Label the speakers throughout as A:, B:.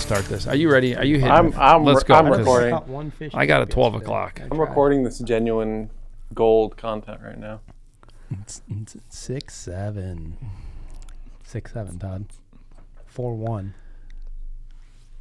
A: start this. Are you ready? Are you hitting? Let's go.
B: I'm recording.
A: I got a 12 o'clock.
B: I'm recording this genuine gold content right now.
C: It's 6-7, Todd. 4-1.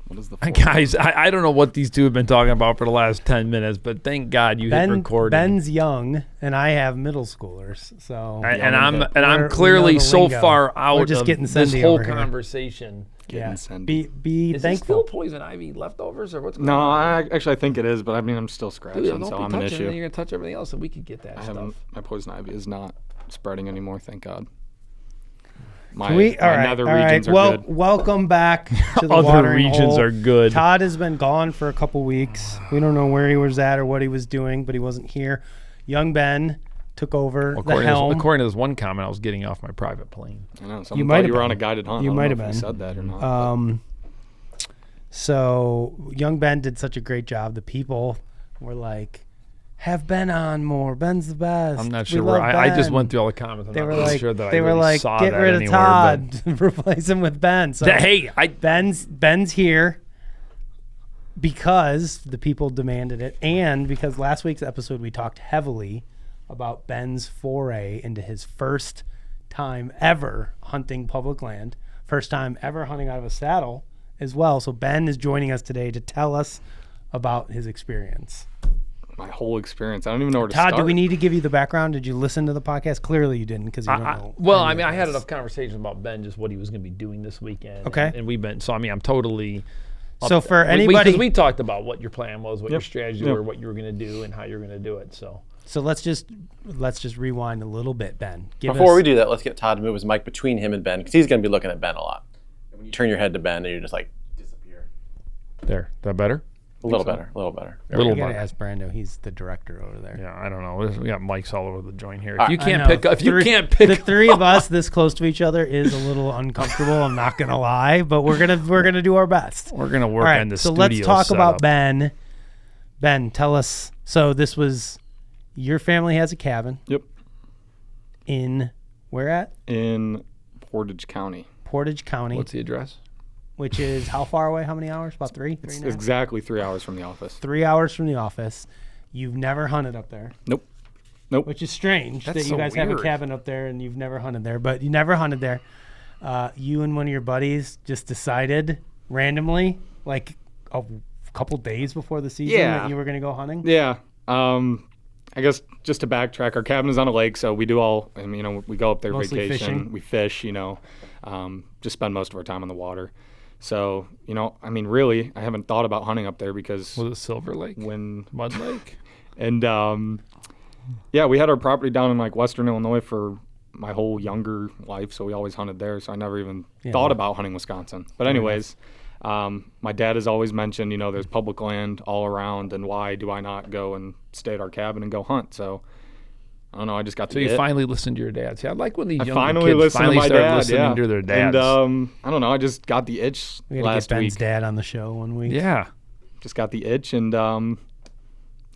D: What is the
A: guys? I don't know what these two have been talking about for the last 10 minutes, but thank God you hit recording.
C: Ben's young, and I have middle schoolers, so
A: I'm clearly so far out
C: of
A: this whole conversation.
C: Be
A: is
C: thankful.
A: Is it still poison ivy leftovers or what's going on?
D: No, I think it is, but I mean I'm still scratching,
A: Dude,
D: so I'm an issue.
A: You're gonna touch everything else, and we could get that stuff.
D: My poison ivy is not spreading anymore, thank God. My
C: nether
D: regions are good.
C: Welcome back to the
A: other
C: watering
A: regions
C: hole.
A: are good.
C: Todd has been gone for a couple weeks. We don't know where he was at or what he was doing, but he wasn't here. Young Ben took over the helm.
A: According to this one comment, I was getting off my private plane.
D: I know. Someone thought you were on a guided hunt.
C: You might have been.
D: If you said that or not.
C: So young Ben did such a great job. The people were like, have Ben on more. Ben's the best.
A: I'm not sure where I just went through all the comments. I'm not really sure that
C: they were like,
A: saw
C: get
A: that
C: rid of
A: anywhere,
C: Todd, replace him with Ben. So Ben's here because the people demanded it, and because last week's episode we talked heavily about Ben's foray into his first time ever hunting public land, first time ever hunting out of a saddle as well. So Ben is joining us today to tell us about his experience.
D: My whole experience. I don't even know where to start.
C: Todd, do we need to give you the background? Did you listen to the podcast? Clearly you didn't, because you don't know.
A: Well, I mean, I had enough conversations about Ben, just what he was going to be doing this weekend.
C: Okay.
A: And we've been, so I mean, I'm totally.
C: So for anybody.
A: Because we talked about what your plan was, what your strategy were, what you were going to do, and how you're going to do it. So
C: let's just rewind a little bit, Ben.
B: Before we do that, let's get Todd to move his mic between him and Ben, because he's going to be looking at Ben a lot. And when you turn your head to Ben, and you're just like, disappear.
A: There. Is that better?
B: A little better.
C: You gotta ask Brando. He's the director over there.
A: Yeah, I don't know. We got mics all over the joint here.
C: If you can't pick up, the three of us this close to each other is a little uncomfortable. I'm not gonna lie, but we're gonna do our best.
A: We're gonna work on the studio.
C: So let's talk about Ben. Ben, tell us. So this was your family has a cabin.
D: Yep.
C: In where at?
D: In Portage County.
A: What's the address?
C: Which is how far away? How many hours? About three?
D: It's exactly 3 hours from the office.
C: 3 hours from the office. You've never hunted up there.
D: Nope.
C: Which is strange that you guys have a cabin up there and you've never hunted there. But you never hunted there. You and one of your buddies just decided randomly, like a couple days before the season, that you were going to go hunting?
D: Yeah. I guess just to backtrack, our cabin is on a lake, so we do we go up there
C: mostly
D: vacation.
C: Fishing.
D: We fish, just spend most of our time on the water. So, I mean, really, I haven't thought about hunting up there because...
A: Was it Silver Lake? Mud Lake?
D: And, we had our property down in, Western Illinois for my whole younger life, so we always hunted there. So I never even thought about hunting Wisconsin. But anyways, my dad has always mentioned, there's public land all around, and why do I not go and stay at our cabin and go hunt? So... I don't know. I just got to.
A: So you finally listened to your dad. See, I like when these younger
D: finally
A: kids finally
D: to my
A: start
D: dad,
A: listening to their dads.
D: And I don't know. I just got the itch
C: we gotta
D: last
C: get Ben's
D: week.
C: dad on the show one week.
A: Yeah,
D: just got the itch and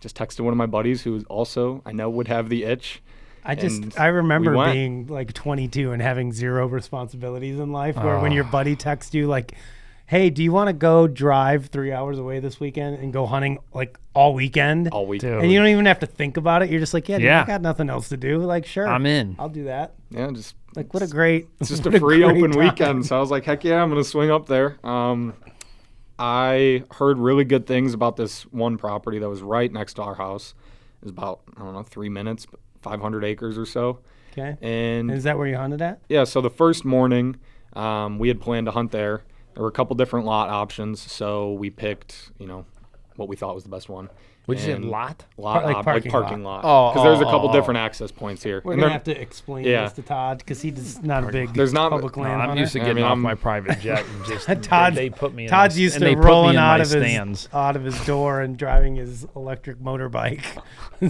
D: just texted one of my buddies who also I know would have the itch.
C: I remember being like 22 and having zero responsibilities in life. Where when your buddy texts you like, hey, do you want to go drive 3 hours away this weekend and go hunting all weekend?
D: All weekend.
C: And you don't even have to think about it. You're just like, dude, I got nothing else to do. Like, sure.
A: I'm in.
C: I'll do that.
D: Yeah, just
C: what a great.
D: It's just a free open weekend. So I was like, heck yeah, I'm going to swing up there. I heard really good things about this one property that was right next to our house. It was about, 3 minutes, 500 acres or so.
C: Okay.
D: And
C: is that where you hunted at?
D: Yeah. So the first morning, we had planned to hunt there. There were a couple different lot options, so we picked, what we thought was the best one.
A: Would you say lot?
D: Parking lot.
A: Oh,
D: because there's a couple different access points here.
C: We're gonna have to explain this to Todd because he's not a big public land hunter.
A: I'm used to getting off my private jet and just they put me.
C: Todd's used to rolling out of his door and driving his electric motorbike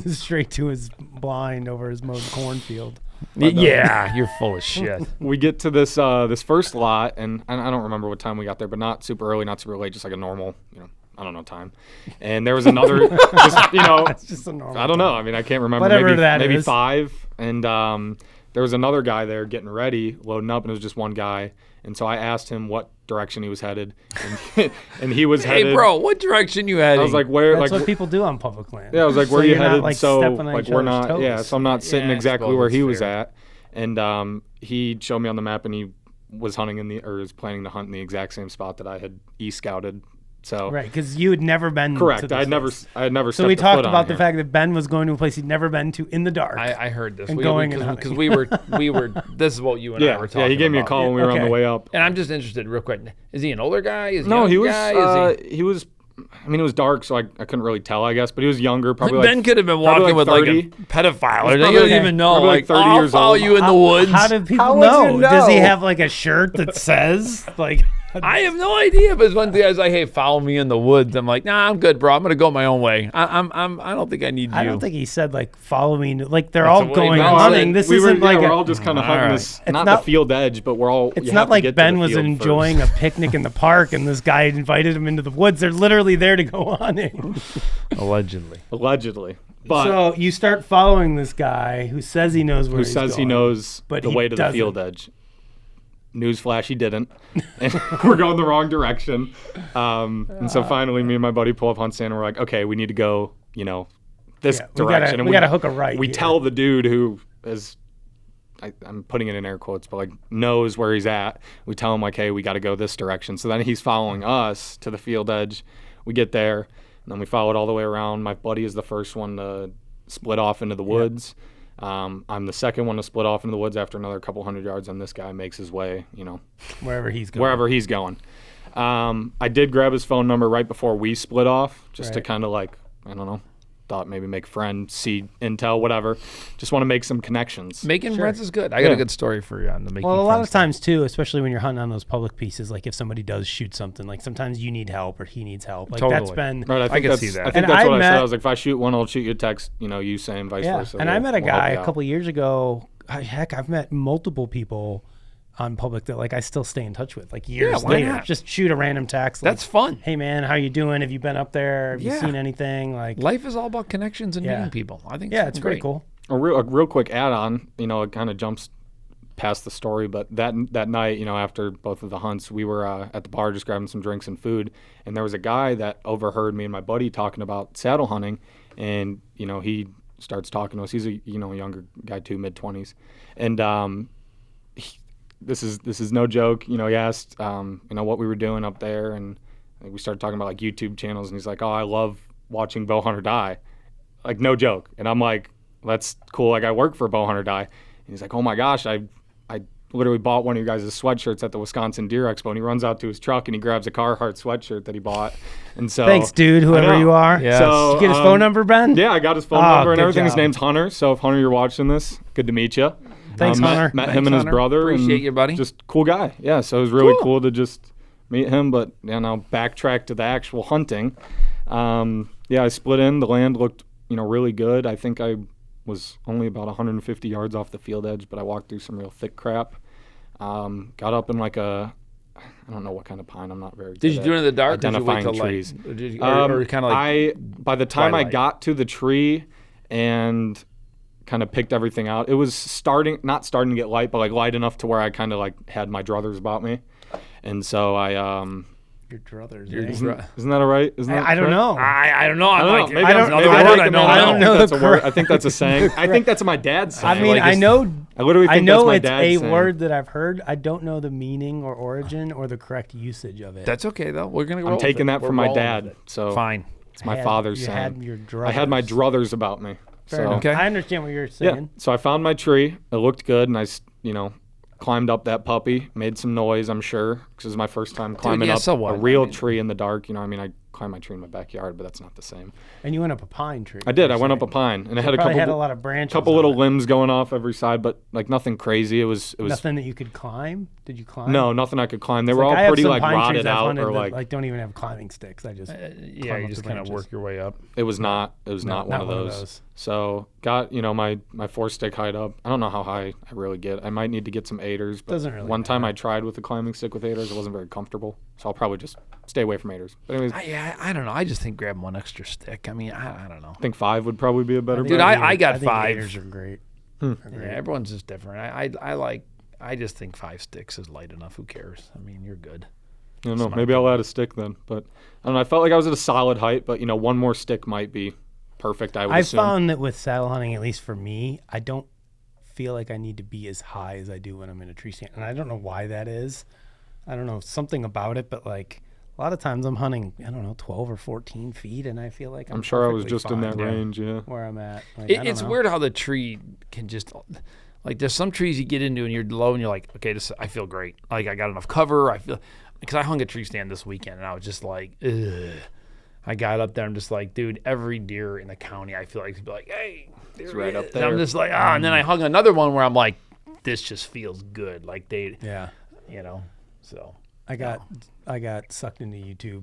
C: straight to his blind over his mowed cornfield.
A: Yeah, you're full of shit.
D: We get to this first lot, and I don't remember what time we got there, but not super early, not super late, just like a normal, I don't know time. And there was another,
C: it's just a normal
D: I don't know. I mean, I can't remember.
C: Whatever
D: maybe
C: 5.
D: And there was another guy there getting ready, loading up, and it was just one guy. And so I asked him what direction he was headed, and he was headed.
A: Hey, bro, what direction you heading?
D: I was like, where?
C: That's
D: like
C: what people do on public land.
D: Yeah, I was like, where
C: so
D: you
C: you're not,
D: headed?
C: like,
D: So
C: stepping on
D: like
C: each
D: we're
C: other's
D: not. Yeah,
C: toes.
D: so I'm not sitting
A: Yeah, I
D: exactly
A: suppose
D: where
A: it's
D: he was
A: fair.
D: at, and he showed me on the map, and he was hunting was planning to hunt in the exact same spot that I had e-scouted. So
C: Right, because you had never been
D: correct.
C: to this
D: I had never.
C: place.
D: I had never.
C: So we
D: stepped a
C: talked
D: foot on
C: about the
D: here.
C: fact that Ben was going to a place he'd never been to in the dark.
A: I heard this.
C: And going and
A: because
C: hunting.
A: we were. This is what you and I were talking.
D: Yeah, he gave me a
A: about.
D: call when we were on
C: Okay.
D: the way up.
A: And I'm just interested, real quick. Is he an older guy? Is he
D: No,
A: a
D: he
A: young
D: was.
A: guy? Is he...
D: He was. I mean, it was dark, so I couldn't really tell, I guess. But he was younger, probably
A: Ben
D: like
A: could have been
D: probably
A: walking with
D: 30.
A: like a pedophile. Or
D: probably
A: you don't
D: like-
A: even know.
D: probably like
A: Like,
D: 30
A: I'll
D: years
A: follow
D: old.
A: you in the woods.
C: How do people
B: How would
C: know?
B: you
C: Does he
B: know?
C: have like a shirt that says like?
A: I have no idea. But one day I was like, "Hey, follow me in the woods." I'm like, "Nah, I'm good, bro. I'm gonna go my own way. I don't think I need you."
C: I don't think he said like follow me. Like they're
A: That's
C: all
A: what he
C: going
A: meant.
C: hunting. This
D: we were,
C: isn't like
D: we're
C: a,
D: all just kind of hunting
A: Alright.
D: this,
C: It's
D: not
C: not-
D: the field edge, but we're all.
C: It's
D: you
C: not
D: have to
C: like
D: get to
C: Ben
D: the
C: was
D: field
C: enjoying
D: first.
C: a picnic in the park and this guy invited him into the woods. They're literally there to go hunting.
A: Allegedly.
D: Allegedly, but
C: So you start following this guy who says he knows where
D: who
C: he's
D: says he
C: going.
D: knows
C: but
D: the
C: he
D: way to the
C: doesn't.
D: field edge. Newsflash, he didn't. And we're going the wrong direction. And so finally, me and my buddy pull up Hunt Stand, and we're like, okay, we need to go, this
C: Yeah, we
D: direction.
C: gotta hook a right
D: We
C: here.
D: tell the dude who is, I'm putting it in air quotes, but like knows where he's at. We tell him like, hey, we got to go this direction. So then he's following us to the field edge. We get there, and then we follow it all the way around. My buddy is the first one to split off into the woods. I'm the second one to split off into the woods after another couple hundred yards, and this guy makes his way,
C: wherever he's going.
D: wherever he's going. I did grab his phone number right before we split off, just to
C: Right.
D: kind of like, I don't know, thought maybe make friends, see intel, whatever. Just want to make some connections.
A: Making friends is good. I got
D: Yeah.
A: a good story for you on the making
C: Well, a lot
A: friends
C: of times too, especially when you're hunting on those public pieces, like if somebody does shoot something, like sometimes you need help or he needs help. Like that's
A: Totally.
C: been
D: Right, I think
A: can
D: that's,
A: see that.
D: I think
C: And
D: that's
C: I
D: what I said.
C: met-
D: I was like, if I shoot one, I'll shoot you a text. You same, vice
C: yeah.
D: versa.
C: And I met a
D: we'll help
C: guy
D: you
C: a
D: out.
C: couple years ago. Heck, I've met multiple people on public that like I still stay in touch with, like years
A: why
C: later.
A: not?
C: Just shoot a random text.
A: That's
C: like,
A: fun.
C: Hey man, how you doing? Have you been up there? Have you
A: Yeah.
C: seen anything? Like
A: Life is all about connections and
C: Yeah.
A: meeting people. I think
C: yeah, it's pretty cool.
D: A real quick add-on, it kind of jumps past the story, but that night, after both of the hunts, we were at the bar just grabbing some drinks and food, and there was a guy that overheard me and my buddy talking about saddle hunting, and he starts talking to us. He's a younger guy too, mid-20s, and this is no joke. He asked what we were doing up there, and we started talking about like YouTube channels, and he's like, "Oh, I love watching bowhunter die," like no joke, and I'm like, "That's cool. Like I work for Bowhunter Die," and he's like, "Oh my gosh, I literally bought one of you guys' sweatshirts at the Wisconsin Deer Expo," and he runs out to his truck and he grabs a Carhartt sweatshirt that he bought, and so
C: Thanks, dude,
D: I
C: whoever
D: know.
C: you are.
A: Yeah.
D: So,
C: Did you get his phone number, Ben?
D: Yeah, I got his phone
C: Oh,
D: number and
C: good
D: everything. His
C: job.
D: name's Hunter. So if Hunter, you're watching this, good to meet you.
C: Thanks, Hunter.
D: Met
A: Thanks,
D: him and his
A: Hunter.
D: brother.
A: Appreciate
D: and
A: you, buddy.
D: Just cool guy. Yeah, so it was really cool to just meet him. But now backtrack to the actual hunting. I split in. The land looked, really good. I think I was only about 150 yards off the field edge, but I walked through some real thick crap. Got up in like I don't know what kind of pine. I'm not very good
A: Did you
D: at
A: do it in the dark? Or did you wait
D: identifying
A: till
D: trees.
A: light? Or, did you, or kind of like
D: by the time I
A: twilight?
D: got to the tree and kind of picked everything out, it was not starting to get light, but like light enough to where I kind of like had my druthers about me, and so I
C: Your druthers.
A: Your
C: eh?
A: dr-
D: isn't that all right? Isn't that
C: I don't
D: correct?
C: know.
A: I don't know. I'm
D: I don't
A: like,
D: know. Maybe
C: I don't-
A: another
D: maybe
A: word
D: I'm
A: I
D: making
A: know.
D: that
C: I
D: up.
C: don't know
D: That's
C: the
D: a word.
C: correct-
D: I think that's a saying. I think that's my dad's saying.
C: I mean,
D: Like,
C: I
D: it's-
C: know.
D: I literally
C: I
D: think
C: know
D: that's my
C: it's
D: dad's
C: a
D: saying.
C: word that I've heard. I don't know the meaning or origin or the correct usage of it.
A: That's okay though. We're gonna. Roll
D: I'm
A: with
D: taking
A: it.
D: that
A: We're
D: from my
A: rolling
D: dad.
A: with it.
D: So
A: Fine.
D: it's my father's
C: you
D: saying.
C: had your
D: I had my
C: druthers.
D: druthers about me.
C: Fair
D: So
C: enough.
A: Okay.
C: I understand what you're
D: yeah.
C: saying.
D: So I found my tree. It looked good, and I climbed up that puppy, made some noise, I'm sure, because it was my first time climbing
A: yeah,
D: up
A: so what?
D: a real
A: I mean-
D: tree in the dark. I climbed my tree in my backyard, but that's not the same.
C: And you went up a pine tree.
D: I did.
C: you're
D: I went up a
C: saying.
D: pine, and it had a
C: Probably
D: couple
C: had a lot of branches.
D: couple
C: on
D: little
C: it.
D: limbs going off every side, but like nothing crazy. It was
C: Nothing that you could climb. Did you climb?
D: no, nothing I could climb. They
C: It's
D: were
C: like, I
D: all
C: have
D: pretty
C: some
D: like
C: pine trees
D: rotted
C: I've
D: out
C: hunted
D: or
C: that,
D: like
C: don't even have climbing sticks. I just
A: Yeah,
C: climb
A: you
C: up
A: just
C: the
A: kind of
C: branches.
A: work your way up.
D: it was not not one of those. So got my 4-stick height up. I don't know how high I really get. I might need to get some aiders. But
C: Doesn't really
D: one time
C: matter.
D: I tried with a climbing stick with aiders. It wasn't very comfortable. So I'll probably just stay away from aiders. But anyways,
A: I don't know. I just think grab one extra stick. I mean, I don't know.
D: I think 5 would probably be a better
A: Dude,
D: bet.
A: I got
C: think
A: 5.
C: gators are great.
A: Yeah, everyone's just different. I just think 5 sticks is light enough. Who cares? I mean, you're good.
D: I don't know. Maybe I'll add a stick then. But I don't know. I felt like I was at a solid height, but one more stick might be perfect. I assume.
C: Found that with saddle hunting, at least for me, I don't feel like I need to be as high as I do when I'm in a tree stand, and I don't know why that is. I don't know, something about it, but like a lot of times I'm hunting, 12 or 14 feet, and I feel like I'm
D: sure I was
C: perfectly
D: just in
C: fine
D: that range. Yeah.
C: where I'm at. Like,
A: It's weird how the tree can just, like, there's some trees you get into and you're low and you're like, okay, I feel great. Like, I got enough cover. Because I hung a tree stand this weekend and I was just like, ugh. I got up there. I'm just like, dude, every deer in the county, I feel like to be like, hey,
D: it's right up
A: there.
D: there.
A: And I'm just like, and then I hung another one where I'm like, this just feels good. Like so.
C: I got sucked into YouTube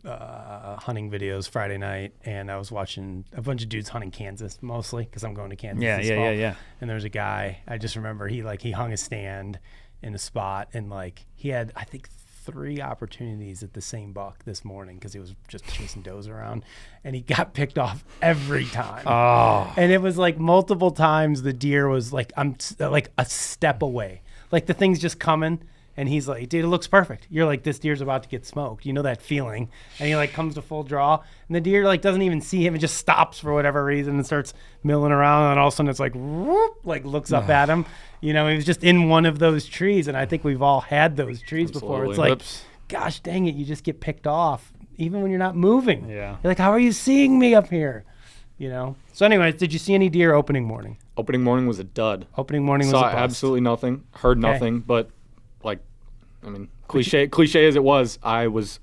C: hunting videos Friday night, and I was watching a bunch of dudes hunting Kansas mostly because I'm going to Kansas this fall.
A: Yeah.
C: And there's a guy, I just remember he hung a stand in a spot, and like he had, I think, 3 opportunities at the same buck this morning because he was just chasing does around, and he got picked off every time.
A: Oh.
C: And it was like multiple times the deer was like, I'm like a step away. Like the thing's just coming, and he's like, dude, it looks perfect. You're like, this deer's about to get smoked. You know that feeling. And he like comes to full draw, and the deer like doesn't even see him. It just stops for whatever reason and starts milling around, and all of a sudden it's like, whoop, like looks up at him. He was just in one of those trees, and I think we've all had those trees before. It's like, gosh dang it, you just get picked off even when you're not moving.
A: Yeah.
C: You're like, how are you seeing me up here? So anyways, did you see any deer opening morning?
D: Opening morning was a dud.
C: Opening morning was a
D: Saw
C: bust.
D: absolutely nothing. Heard nothing. But cliche as it was, I was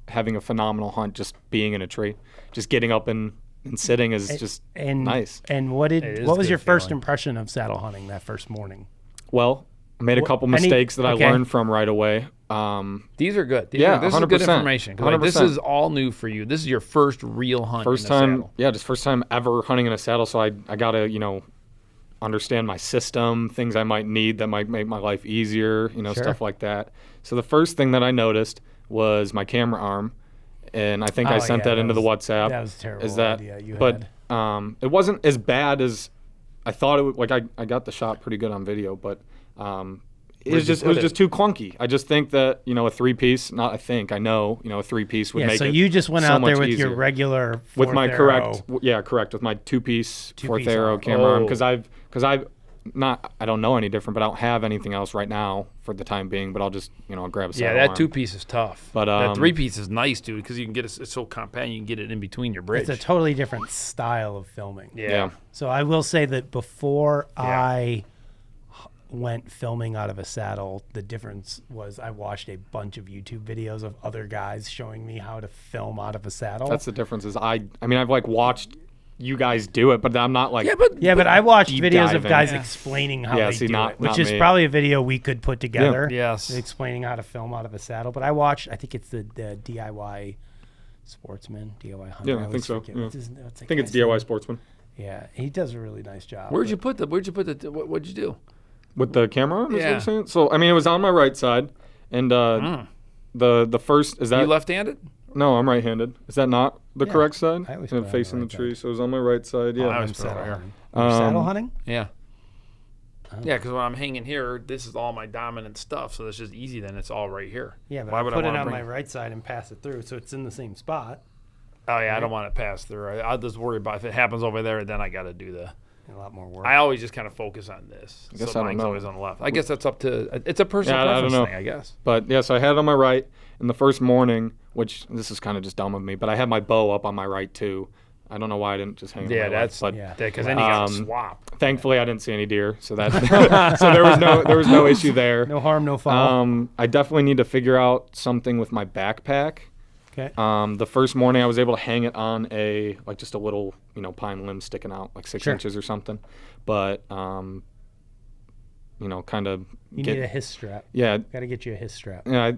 D: having a phenomenal hunt just being in a tree. Just getting up and sitting is just nice.
C: And what was your first impression of saddle hunting that first morning?
D: Well, I made a couple mistakes that I learned from right away.
A: These are good. This
D: 100%,
A: is good information.
D: 100%.
A: This is all new for you. This is your first real hunt.
D: First
A: in a
D: time,
A: saddle.
D: just first time ever hunting in a saddle. So I gotta understand my system, things I might need that might make my life easier, stuff like that. So the first thing that I noticed was my camera arm, and I think I sent that into the WhatsApp.
C: That was a terrible idea you
D: but
C: had.
D: It wasn't as bad as I thought it would. Like I got the shot pretty good on video, but it was just too clunky. I just think that a 3-piece. Not I think I know a 3-piece would make it.
C: So you just went
D: so
C: out there
D: much
C: with
D: easier.
C: your regular
D: with my
C: arrow.
D: correct with my 2-piece fourth
C: Two-piece
D: arrow
C: arm.
D: camera arm because I don't know any different, but I don't have anything else right now for the time being. But I'll just I'll grab a saddle
A: that
D: arm.
A: 2-piece is tough.
D: But
A: that 3-piece is nice, dude, because you can get it's so compact. You can get it in between your bridge.
C: It's a totally different style of filming.
A: Yeah.
C: So I will say that before I went filming out of a saddle, the difference was I watched a bunch of YouTube videos of other guys showing me how to film out of a saddle.
D: That's the difference. Is I've watched you guys do it, but I'm not like
C: but I watched
D: deep
C: videos of
D: diving.
C: guys explaining how they do it, which
D: not
C: is
D: me.
C: probably a video we could put together.
A: Yes.
C: Explaining how to film out of a saddle. But I watched, I think it's the DIY Sportsman, DIY Hunter.
D: Yeah, I think so.
C: forget
D: Yeah.
C: what's his- what's that
D: I think it's
C: guy's name?
D: DIY Sportsman.
C: Yeah, he does a really nice job.
A: What'd you put what'd you do?
D: With the camera arm, is what
A: Yeah.
D: you're saying? So it was on my right side, and the first is that
A: You left-handed?
D: No, I'm right-handed. Is that not the correct side?
C: I always
D: And
C: put it on
D: facing
C: the
D: the
C: right
D: tree, so it was on my right side. Yeah.
A: I was
C: Saddle
A: put it
C: hunting.
A: here.
C: You're saddle hunting?
A: Yeah. Yeah, because when I'm hanging here, this is all my dominant stuff, so it's just easy. Then it's all right here.
C: Yeah, but
A: Why
C: I
A: would
C: put it
A: wanna
C: on
A: bring-
C: my right side and pass it through, so it's in the same spot.
A: Oh yeah, I don't want it passed through. I'll just worry about if it happens over there. Then I got to do the.
C: A lot more work.
A: I always just kind of focus on this.
D: I guess
A: so
D: I don't
A: mine's
D: know.
A: always on the left. I guess that's up to. It's a personal
D: Yeah, I don't
A: preference
D: know.
A: thing, I guess.
D: But yeah, so I had it on my right, and the first morning, which this is kind of just dumb of me, but I had my bow up on my right too. I don't know why I didn't just hang it
A: Yeah,
D: on my
A: that's
D: left, but
A: because then you got to swap.
D: thankfully I didn't see any deer, so that so there was no issue there.
C: No harm, no foul.
D: I definitely need to figure out something with my backpack.
C: Okay.
D: The first morning I was able to hang it on just a little pine limb sticking out like 6 inches or something, but kind of
C: You need a his strap.
D: yeah
C: Got to get you a his strap.
D: yeah.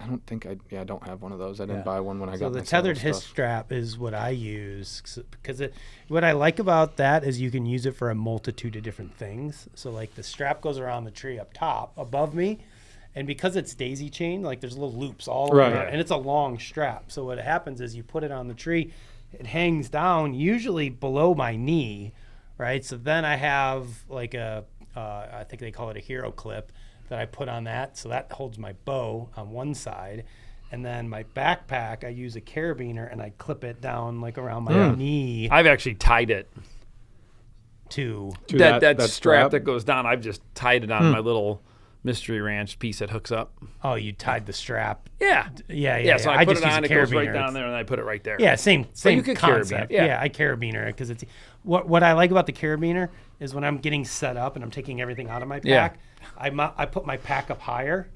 D: I don't think I don't have one of those. I didn't buy one when I got
C: So the
D: my saddle
C: tethered his
D: stuff.
C: strap is what I use because what I like about that is you can use it for a multitude of different things. So like the strap goes around the tree up top above me, and because it's daisy chain, like there's little loops all
D: Right.
C: around, and it's a long strap. So what happens is you put it on the tree, it hangs down usually below my knee, right? So then I have like I think they call it a hero clip that I put on that. So that holds my bow on one side. And then my backpack, I use a carabiner and I clip it down like around my knee
A: I've actually tied it.
C: to
A: That strap that goes down, I've just tied it on my little Mystery Ranch piece that hooks up.
C: Oh, you tied the strap.
A: Yeah.
C: Yeah.
A: So I put
C: just
A: it
C: use
A: on,
C: a
A: it goes right
C: carabiner.
A: down there, and I put it right there.
C: Yeah, same
A: you could
C: concept.
A: carabiner it, yeah.
C: I carabiner it because it's what I like about the carabiner is when I'm getting set up and I'm taking everything out of my pack, I put my pack up higher,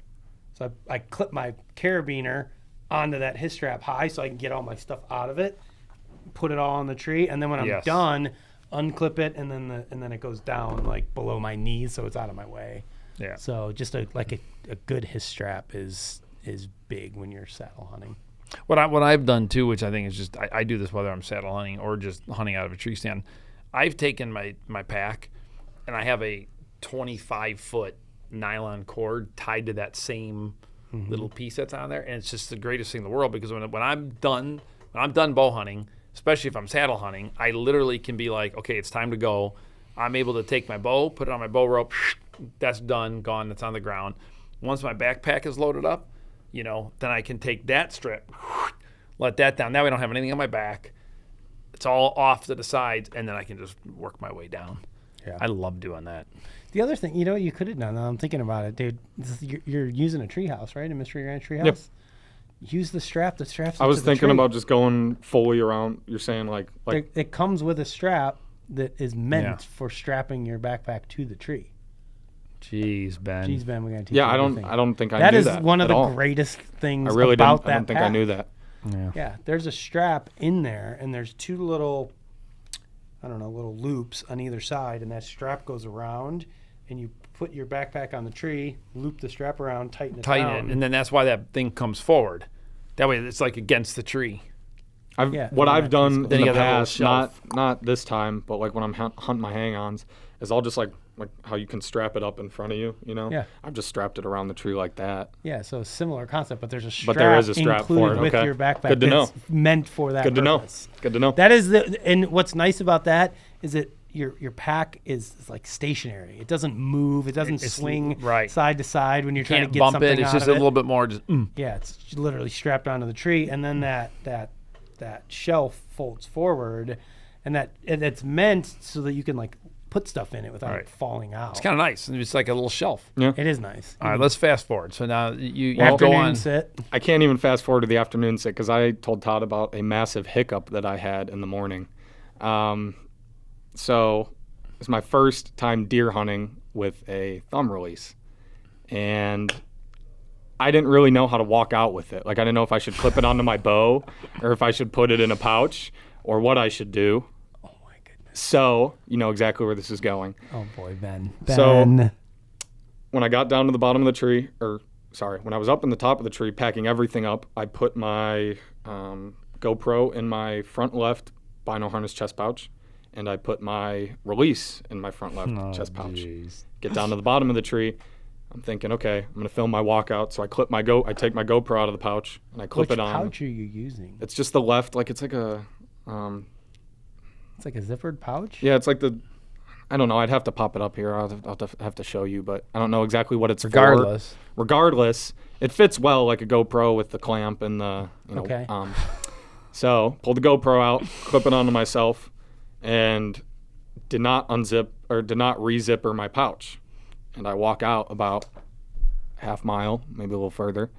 C: so I clip my carabiner onto that his strap high so I can get all my stuff out of it, put it all on the tree, and then when I'm done, unclip it, and then it goes down like below my knees so it's out of my way.
A: Yeah.
C: So just a good his strap is big when you're saddle hunting.
A: What I've done too, which I think is just I do this whether I'm saddle hunting or just hunting out of a tree stand. I've taken my pack, and I have a 25-foot nylon cord tied to that same little piece that's on there, and it's just the greatest thing in the world because when I'm done bow hunting, especially if I'm saddle hunting, I literally can be like, okay, it's time to go. I'm able to take my bow, put it on my bow rope. That's done, gone. That's on the ground. Once my backpack is loaded up, then I can take that strip, let that down. Now I don't have anything on my back. It's all off to the sides, and then I can just work my way down.
C: Yeah.
A: I love doing that.
C: The other thing, what you could have done, now I'm thinking about it, dude, you're using a treehouse, right? A Mystery Ranch treehouse?
D: Yep.
C: Use the strap. The strap's
D: I was
C: to the
D: thinking
C: tree.
D: about just going fully around. You're saying like
C: It comes with a strap that is meant for strapping your backpack to the tree.
A: Jeez, Ben.
C: Jeez, Ben, we're gonna teach
D: yeah,
C: you
D: I
C: everything.
D: don't think I
C: that
D: knew
C: is
D: that
C: one of
D: at
C: the
D: all.
C: greatest things
D: I really
C: about
D: didn't.
C: that
D: I don't think I
C: pack.
D: knew that.
C: Yeah, there's a strap in there, and there's two little, little loops on either side, and that strap goes around, and you put your backpack on the tree, loop the strap around, tighten it down.
A: and then that's why that thing comes forward. That way it's like against the tree.
D: What I've done
A: Then
D: in
A: you
D: the
A: got that little
D: past,
A: shelf.
D: not this time, but like when I'm hunting my hang-ons, is I'll just like how you can strap it up in front of you,
C: Yeah.
D: I've just strapped it around the tree like that.
C: Yeah, so similar concept, but there's a strap,
D: But there is a strap for
C: included
D: it,
C: with
D: okay.
C: your backpack.
D: Good to know.
C: that's meant for that
D: Good to know.
C: purpose.
D: Good to know.
C: That is and what's nice about that is that your pack is like stationary. It doesn't move. It doesn't
A: It's
C: swing
A: right.
C: side to side when you're trying
A: Can't
C: to get
A: bump
C: something
A: it. It's
C: out
A: just
C: of
A: a
C: it.
A: little bit more just.
C: Yeah, it's literally strapped onto the tree, and then that shelf folds forward, and it's meant so that you can like put stuff in it without
A: Right.
C: it falling out.
A: It's kind of nice. It's like a little shelf.
D: Yeah.
C: It is nice.
A: All right, let's fast forward. So now you go
C: Afternoon
A: on.
C: sit.
D: I can't even fast forward to the afternoon sit because I told Todd about a massive hiccup that I had in the morning. So it's my first time deer hunting with a thumb release, and I didn't really know how to walk out with it. Like I didn't know if I should clip it onto my bow or if I should put it in a pouch or what I should do.
C: Oh my goodness.
D: So you know exactly where this is going.
C: Oh boy, Ben.
D: So- When I got down to the bottom of the tree, when I was up in the top of the tree packing everything up, I put my GoPro in my front left bino harness chest pouch, and I put my release in my front left chest pouch.
A: Jeez.
D: Get down to the bottom of the tree. I'm thinking, okay, I'm gonna film my walkout. So I take my GoPro out of the pouch and I clip
C: Which
D: it on.
C: pouch are you using?
D: It's just the left, like it's like a,
C: It's like a zippered pouch?
D: yeah, it's like I don't know. I'd have to pop it up here. I'll have to show you, but I don't know exactly what it's
A: Regardless.
D: for. Regardless, it fits well like a GoPro with the clamp and the,
C: Okay.
D: So pulled the GoPro out, clip it onto myself, and did not re-zipper my pouch. And I walk out about half mile, maybe a little further.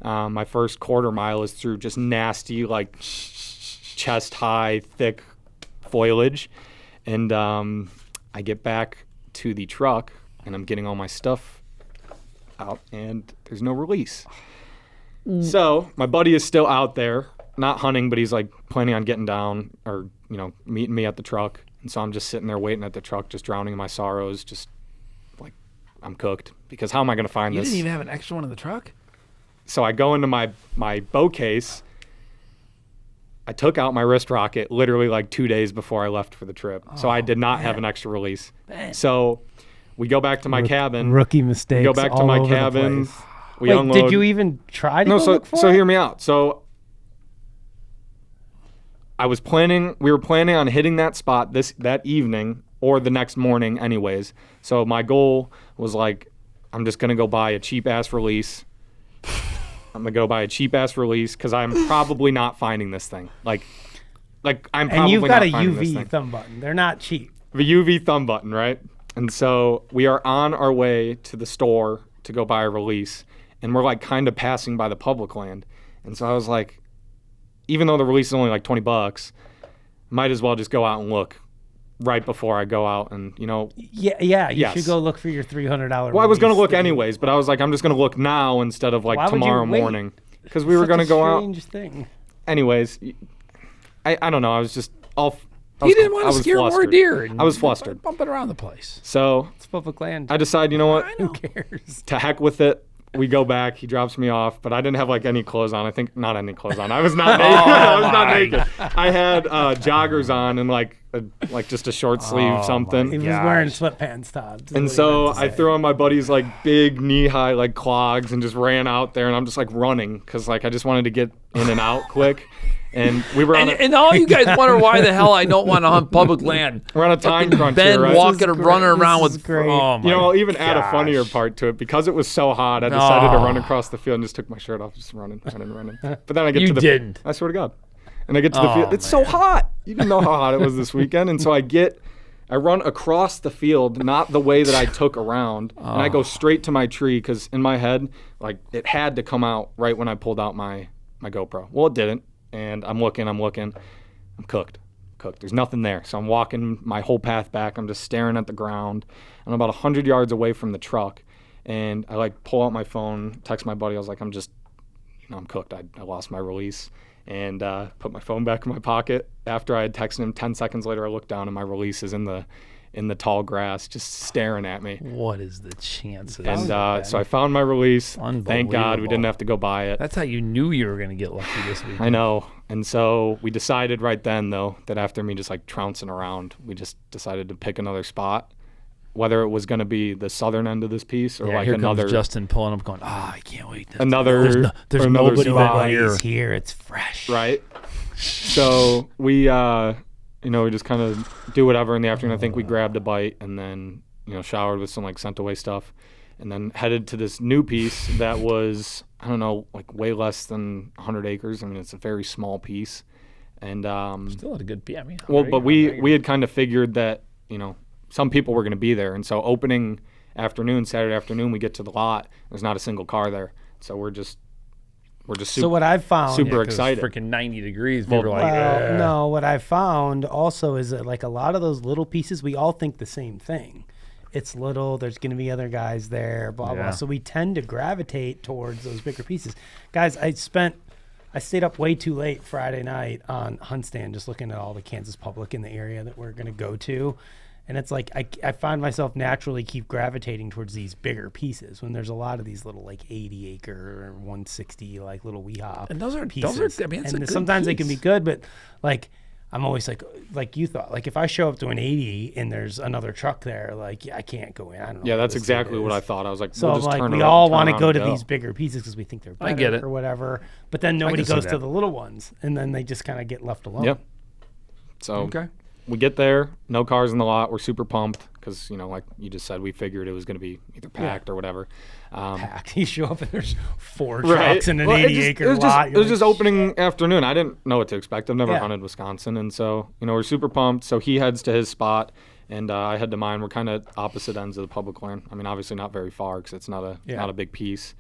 D: My first quarter mile is through just nasty, like chest high, thick foliage. And I get back to the truck and I'm getting all my stuff out and there's no release. So my buddy is still out there, not hunting, but he's like planning on getting down or, meeting me at the truck. And so I'm just sitting there waiting at the truck, just drowning in my sorrows, just like I'm cooked because how am I going to find
A: You
D: this?
A: didn't even have an extra one in the truck?
D: So I go into my bow case. I took out my wrist rocket literally like 2 days before I left for the trip. So I did not have an extra release. So we go back to my cabin.
C: Rookie mistakes.
D: Go back to
C: all
D: my
C: over the
D: cabin.
C: place.
D: We
C: Wait,
D: unload.
C: did you even try to
D: No,
C: go
D: so
C: look for
D: so
C: it?
D: hear me out. So we were planning on hitting that spot that evening or the next morning anyways. So my goal was like, I'm just going to go buy a cheap-ass release. I'm going to go buy a cheap-ass release because I'm probably not finding this thing. Like I'm probably not finding this thing.
C: And you've got a UV thumb button. They're not cheap.
D: The UV thumb button, right? And so we are on our way to the store to go buy a release, and we're like kind of passing by the public land. And so I was like, even though the release is only like $20, might as well just go out and look right before I go out and, you know.
C: Yeah, you should go look for your $300
D: Well, I was going to look anyways, but I was like, I'm just going to look now instead of like tomorrow morning. Because we were going to go out.
C: Strange thing.
D: Anyways, I don't know. I was just all.
A: He didn't want to scare more deer.
D: I was flustered.
A: Bumping around the place.
D: So
C: It's public land.
D: I decide, you know what?
C: Who cares?
D: To heck with it. We go back. He drops me off, but I didn't have like any clothes on. I think not any clothes on. I was not naked. I was not naked. I had joggers on and like just a short sleeve something.
C: He was wearing sweatpants, Todd.
D: And so I threw on my buddy's like big knee-high like clogs and just ran out there, and I'm just like running because like I just wanted to get in and out quick. And we were
A: and all you guys wonder why the hell I don't want to hunt public land.
D: We're on a time crunch
A: Ben
D: here, right?
A: walking and running around with
C: great.
A: Oh my
D: You know, I'll even add a
A: gosh.
D: funnier part to it because it was so hot. I decided to run across the field and just took my shirt off, just running. But then I get
A: You
D: to the
A: didn't.
D: I swear to God. And I get to the field. It's so hot. You didn't know how hot it was this weekend. And so I run across the field, not the way that I took around, and I go straight to my tree because in my head, like it had to come out right when I pulled out my GoPro. Well, it didn't. And I'm looking. I'm cooked. There's nothing there. So I'm walking my whole path back. I'm just staring at the ground. I'm about 100 yards away from the truck. And I like pull out my phone, text my buddy. I was like, I'm cooked. I lost my release. And put my phone back in my pocket. After I had texted him, 10 seconds later, I looked down and my release is in the tall grass, just staring at me.
A: What is the chances?
D: And so I found my release. Thank God we didn't have to go buy it.
A: That's how you knew you were going to get lucky this week.
D: I know. And so we decided right then, though, that after me just like trouncing around, we just decided to pick another spot, whether it was going to be the southern end of this piece or like
A: here
D: another.
A: Comes Justin pulling up, going, I can't wait.
D: There's
A: There's
D: another
A: nobody
D: spot
C: here. It's fresh.
D: Right. So we, we just kind of do whatever in the afternoon. I think we grabbed a bite and then, showered with some like sent away stuff and then headed to this new piece that was, I don't know, like way less than 100 acres. I mean, it's a very small piece. And
A: Still had a good piece. I mean,
D: but we had kind of figured that, some people were going to be there. And so opening afternoon, Saturday afternoon, we get to the lot. There's not a single car there. So we're just super,
C: So what I've found,
D: super excited.
A: Freaking 90 degrees.
D: Well,
A: We were like,
C: well, no, what I found also is that like a lot of those little pieces, we all think the same thing. It's little, there's going to be other guys there, blah, blah. So we tend to gravitate towards those bigger pieces. Guys, I stayed up way too late Friday night on Hunt Stand just looking at all the Kansas public in the area that we're going to go to. And it's like I find myself naturally keep gravitating towards these bigger pieces when there's a lot of these little like 80 acre or 160 like little weehop
A: and those are
C: pieces.
A: I mean, it's
C: and
A: a good
C: sometimes they can
A: piece.
C: be good, but like I'm always like you thought, like if I show up to an 80 and there's another truck there, like I can't go in. I don't know.
D: Yeah,
C: what
D: that's
C: this
D: exactly
C: is.
D: what I thought. I was like,
C: So
D: we'll
C: I'm
D: just
C: like,
D: turn
C: we
D: around,
C: all
D: turn
C: want to
D: around
C: go
D: and
C: to
D: go.
C: these bigger pieces because we think they're
A: I
C: better
A: get it.
C: or whatever. But then nobody
A: see
C: goes
A: that.
C: to the little ones, and then they just kind of get left alone.
D: Yep. So
A: Okay.
D: we get there, no cars in the lot. We're super pumped because, like you just said, we figured it was going to be either packed or whatever.
C: Packed. You show up and there's 4
D: Right.
C: trucks in an
D: Well,
C: 80 acre lot.
D: It was just opening afternoon. I didn't know what to expect. I've never
C: Yeah.
D: hunted Wisconsin. And so, we're super pumped. So he heads to his spot and I head to mine. We're kind of opposite ends of the public land. I mean, obviously not very far because it's not a big piece.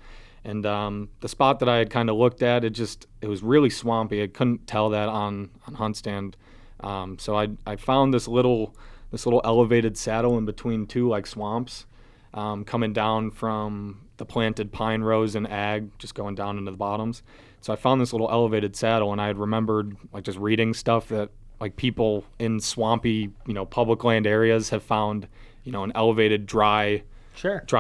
D: And the spot that I had kind of looked at, it was really swampy. I couldn't tell that on Hunt Stand. So I found this little elevated saddle in between two like swamps, coming down from the planted pine rows and ag, just going down into the bottoms. So I found this little elevated saddle, and I had remembered like just reading stuff that like people in swampy, public land areas have found, an elevated dry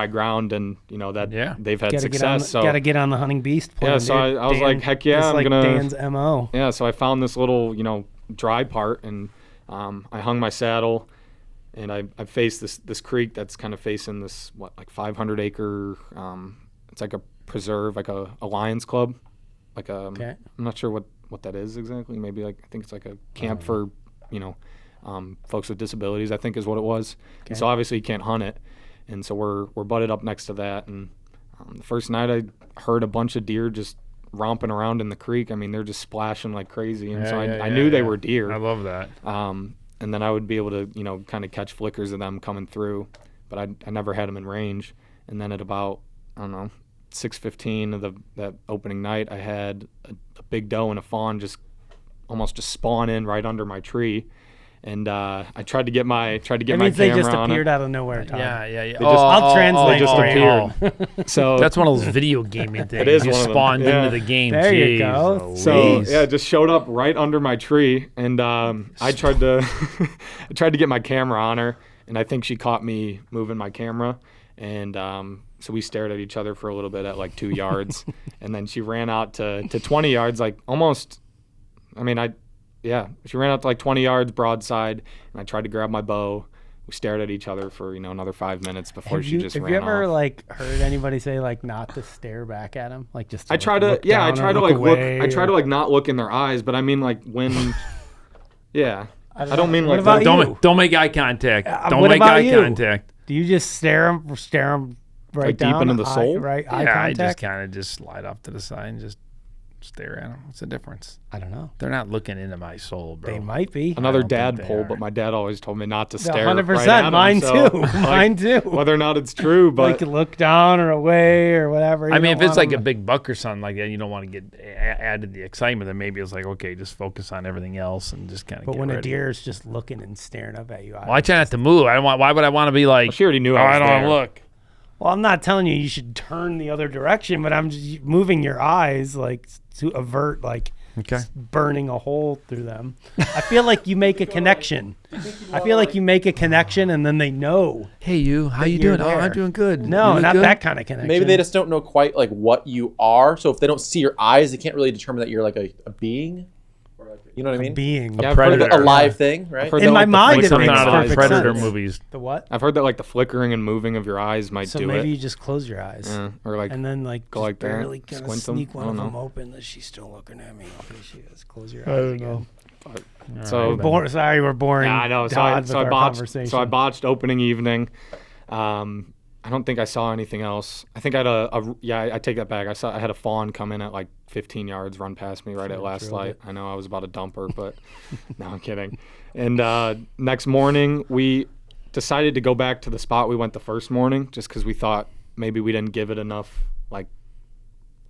D: ground, and that they've had success.
C: Gotta get on the hunting beast plan.
D: Yeah, so I was like, heck yeah, I'm gonna.
C: Dan's MO.
D: Yeah, so I found this little, dry part, and I hung my saddle, and I faced this creek that's kind of facing this 500 acre. It's like a preserve, like a Lions Club, I'm not sure what that is exactly. Maybe I think it's like a camp for folks with disabilities, I think is what it was. And so obviously you can't hunt it. And so we're butted up next to that. And the first night I heard a bunch of deer just romping around in the creek. I mean, they're just splashing like crazy. And I knew they were deer.
A: I love that.
D: And then I would be able to, kind of catch flickers of them coming through. But I never had them in range. And then at about, 6:15 of that opening night, I had a big doe and a fawn almost spawn in right under my tree. And I tried to get my camera on it.
C: They just appeared out of nowhere, Todd.
A: Yeah.
C: I'll translate.
D: They just appeared. So
A: that's one of those video gaming things.
D: It is
A: you
D: one of them.
A: spawned
D: Yeah.
A: into the game.
C: There you
A: Jeez
C: go.
A: Louise.
D: So it just showed up right under my tree, and I tried to get my camera on her, and I think she caught me moving my camera, and so we stared at each other for a little bit at like 2 yards, and then she ran out to 20 yards, like almost. She ran out to like 20 yards broadside, and I tried to grab my bow. We stared at each other for another 5 minutes before she just ran off.
C: Have you ever like heard anybody say like not to stare back at them, like just?
D: I try to not look in their eyes, but I mean like when, yeah. I don't mean
C: What
D: like
C: about you?
A: Don't make eye contact. Don't
C: what
A: make
C: about
A: eye
C: you?
A: contact.
C: Do you just stare them right
D: Like deep
C: down
D: into the soul?
C: Eye
A: I just
C: contact?
A: kind of just slide off to the side and just stare at them. What's the difference?
C: I don't know.
A: They're not looking into my soul, bro.
C: They might be.
D: Another
A: I don't
D: dad
A: think they
D: poll,
A: are.
D: but my dad always told me not to stare.
C: 100%.
D: Right at him,
C: Mine
D: so,
C: too.
D: like,
C: Mine too.
D: Whether or not it's true, but
C: Like look down or away or whatever.
A: I
C: You
A: mean,
C: don't
A: if it's
C: want
A: like a
C: 'em
A: big buck or something like that, you don't want to get added the excitement. Then maybe it's like, okay, just focus on everything else and just kind of.
C: But when
A: ready.
C: a deer is just looking and staring up at you,
A: Well, I try not to move. I don't want. Why would I want to be like?
D: she already knew
A: I
D: I was
A: don't
D: there.
A: look.
C: well, I'm not telling you should turn the other direction, but I'm just moving your eyes like to avert like
A: Okay.
C: burning a hole through them. I feel like you make a connection. I feel like you make a connection and then they know.
A: Hey, you. How you
C: you're
A: doing? Oh,
C: there.
A: I'm doing good.
C: No,
A: You look
C: not
A: good?
C: that kind of connection.
B: Maybe they just don't know quite like what you are. So if they don't see your eyes, they can't really determine that you're like a being. Or like, you know what I mean?
C: being.
D: Yeah, I've heard
A: predator.
D: that-
B: A live thing, right?
D: I've heard
C: In
D: that,
C: my
D: like, the
C: mind, it
A: Something
C: makes
A: out of the
C: perfect
A: Predator
C: sense.
A: movies.
C: The what?
D: I've heard that like the flickering and moving of your eyes might
C: So
D: do
C: maybe
D: it.
C: you just close your eyes.
D: Yeah, or like
C: And then like
D: go
C: just
D: like that,
C: barely kind of
D: squint 'em.
C: sneak
D: I
C: one of
D: don't
C: them
D: know.
C: open that she's still looking at me. Okay, she is. Close your eyes.
A: I don't
C: again.
A: know.
D: so.
C: Sorry, we're boring.
D: Yeah, I know. So
C: Todd with
D: I
C: our
D: botched.
C: conversation.
D: So I botched opening evening. I don't think I saw anything else. I think I had I take that back. I had a fawn come in at like 15 yards, run past me right at last
C: drilled
D: light.
C: it.
D: I know I was about to dump her, but no, I'm kidding. And next morning we decided to go back to the spot we went the first morning, just because we thought maybe we didn't give it enough like.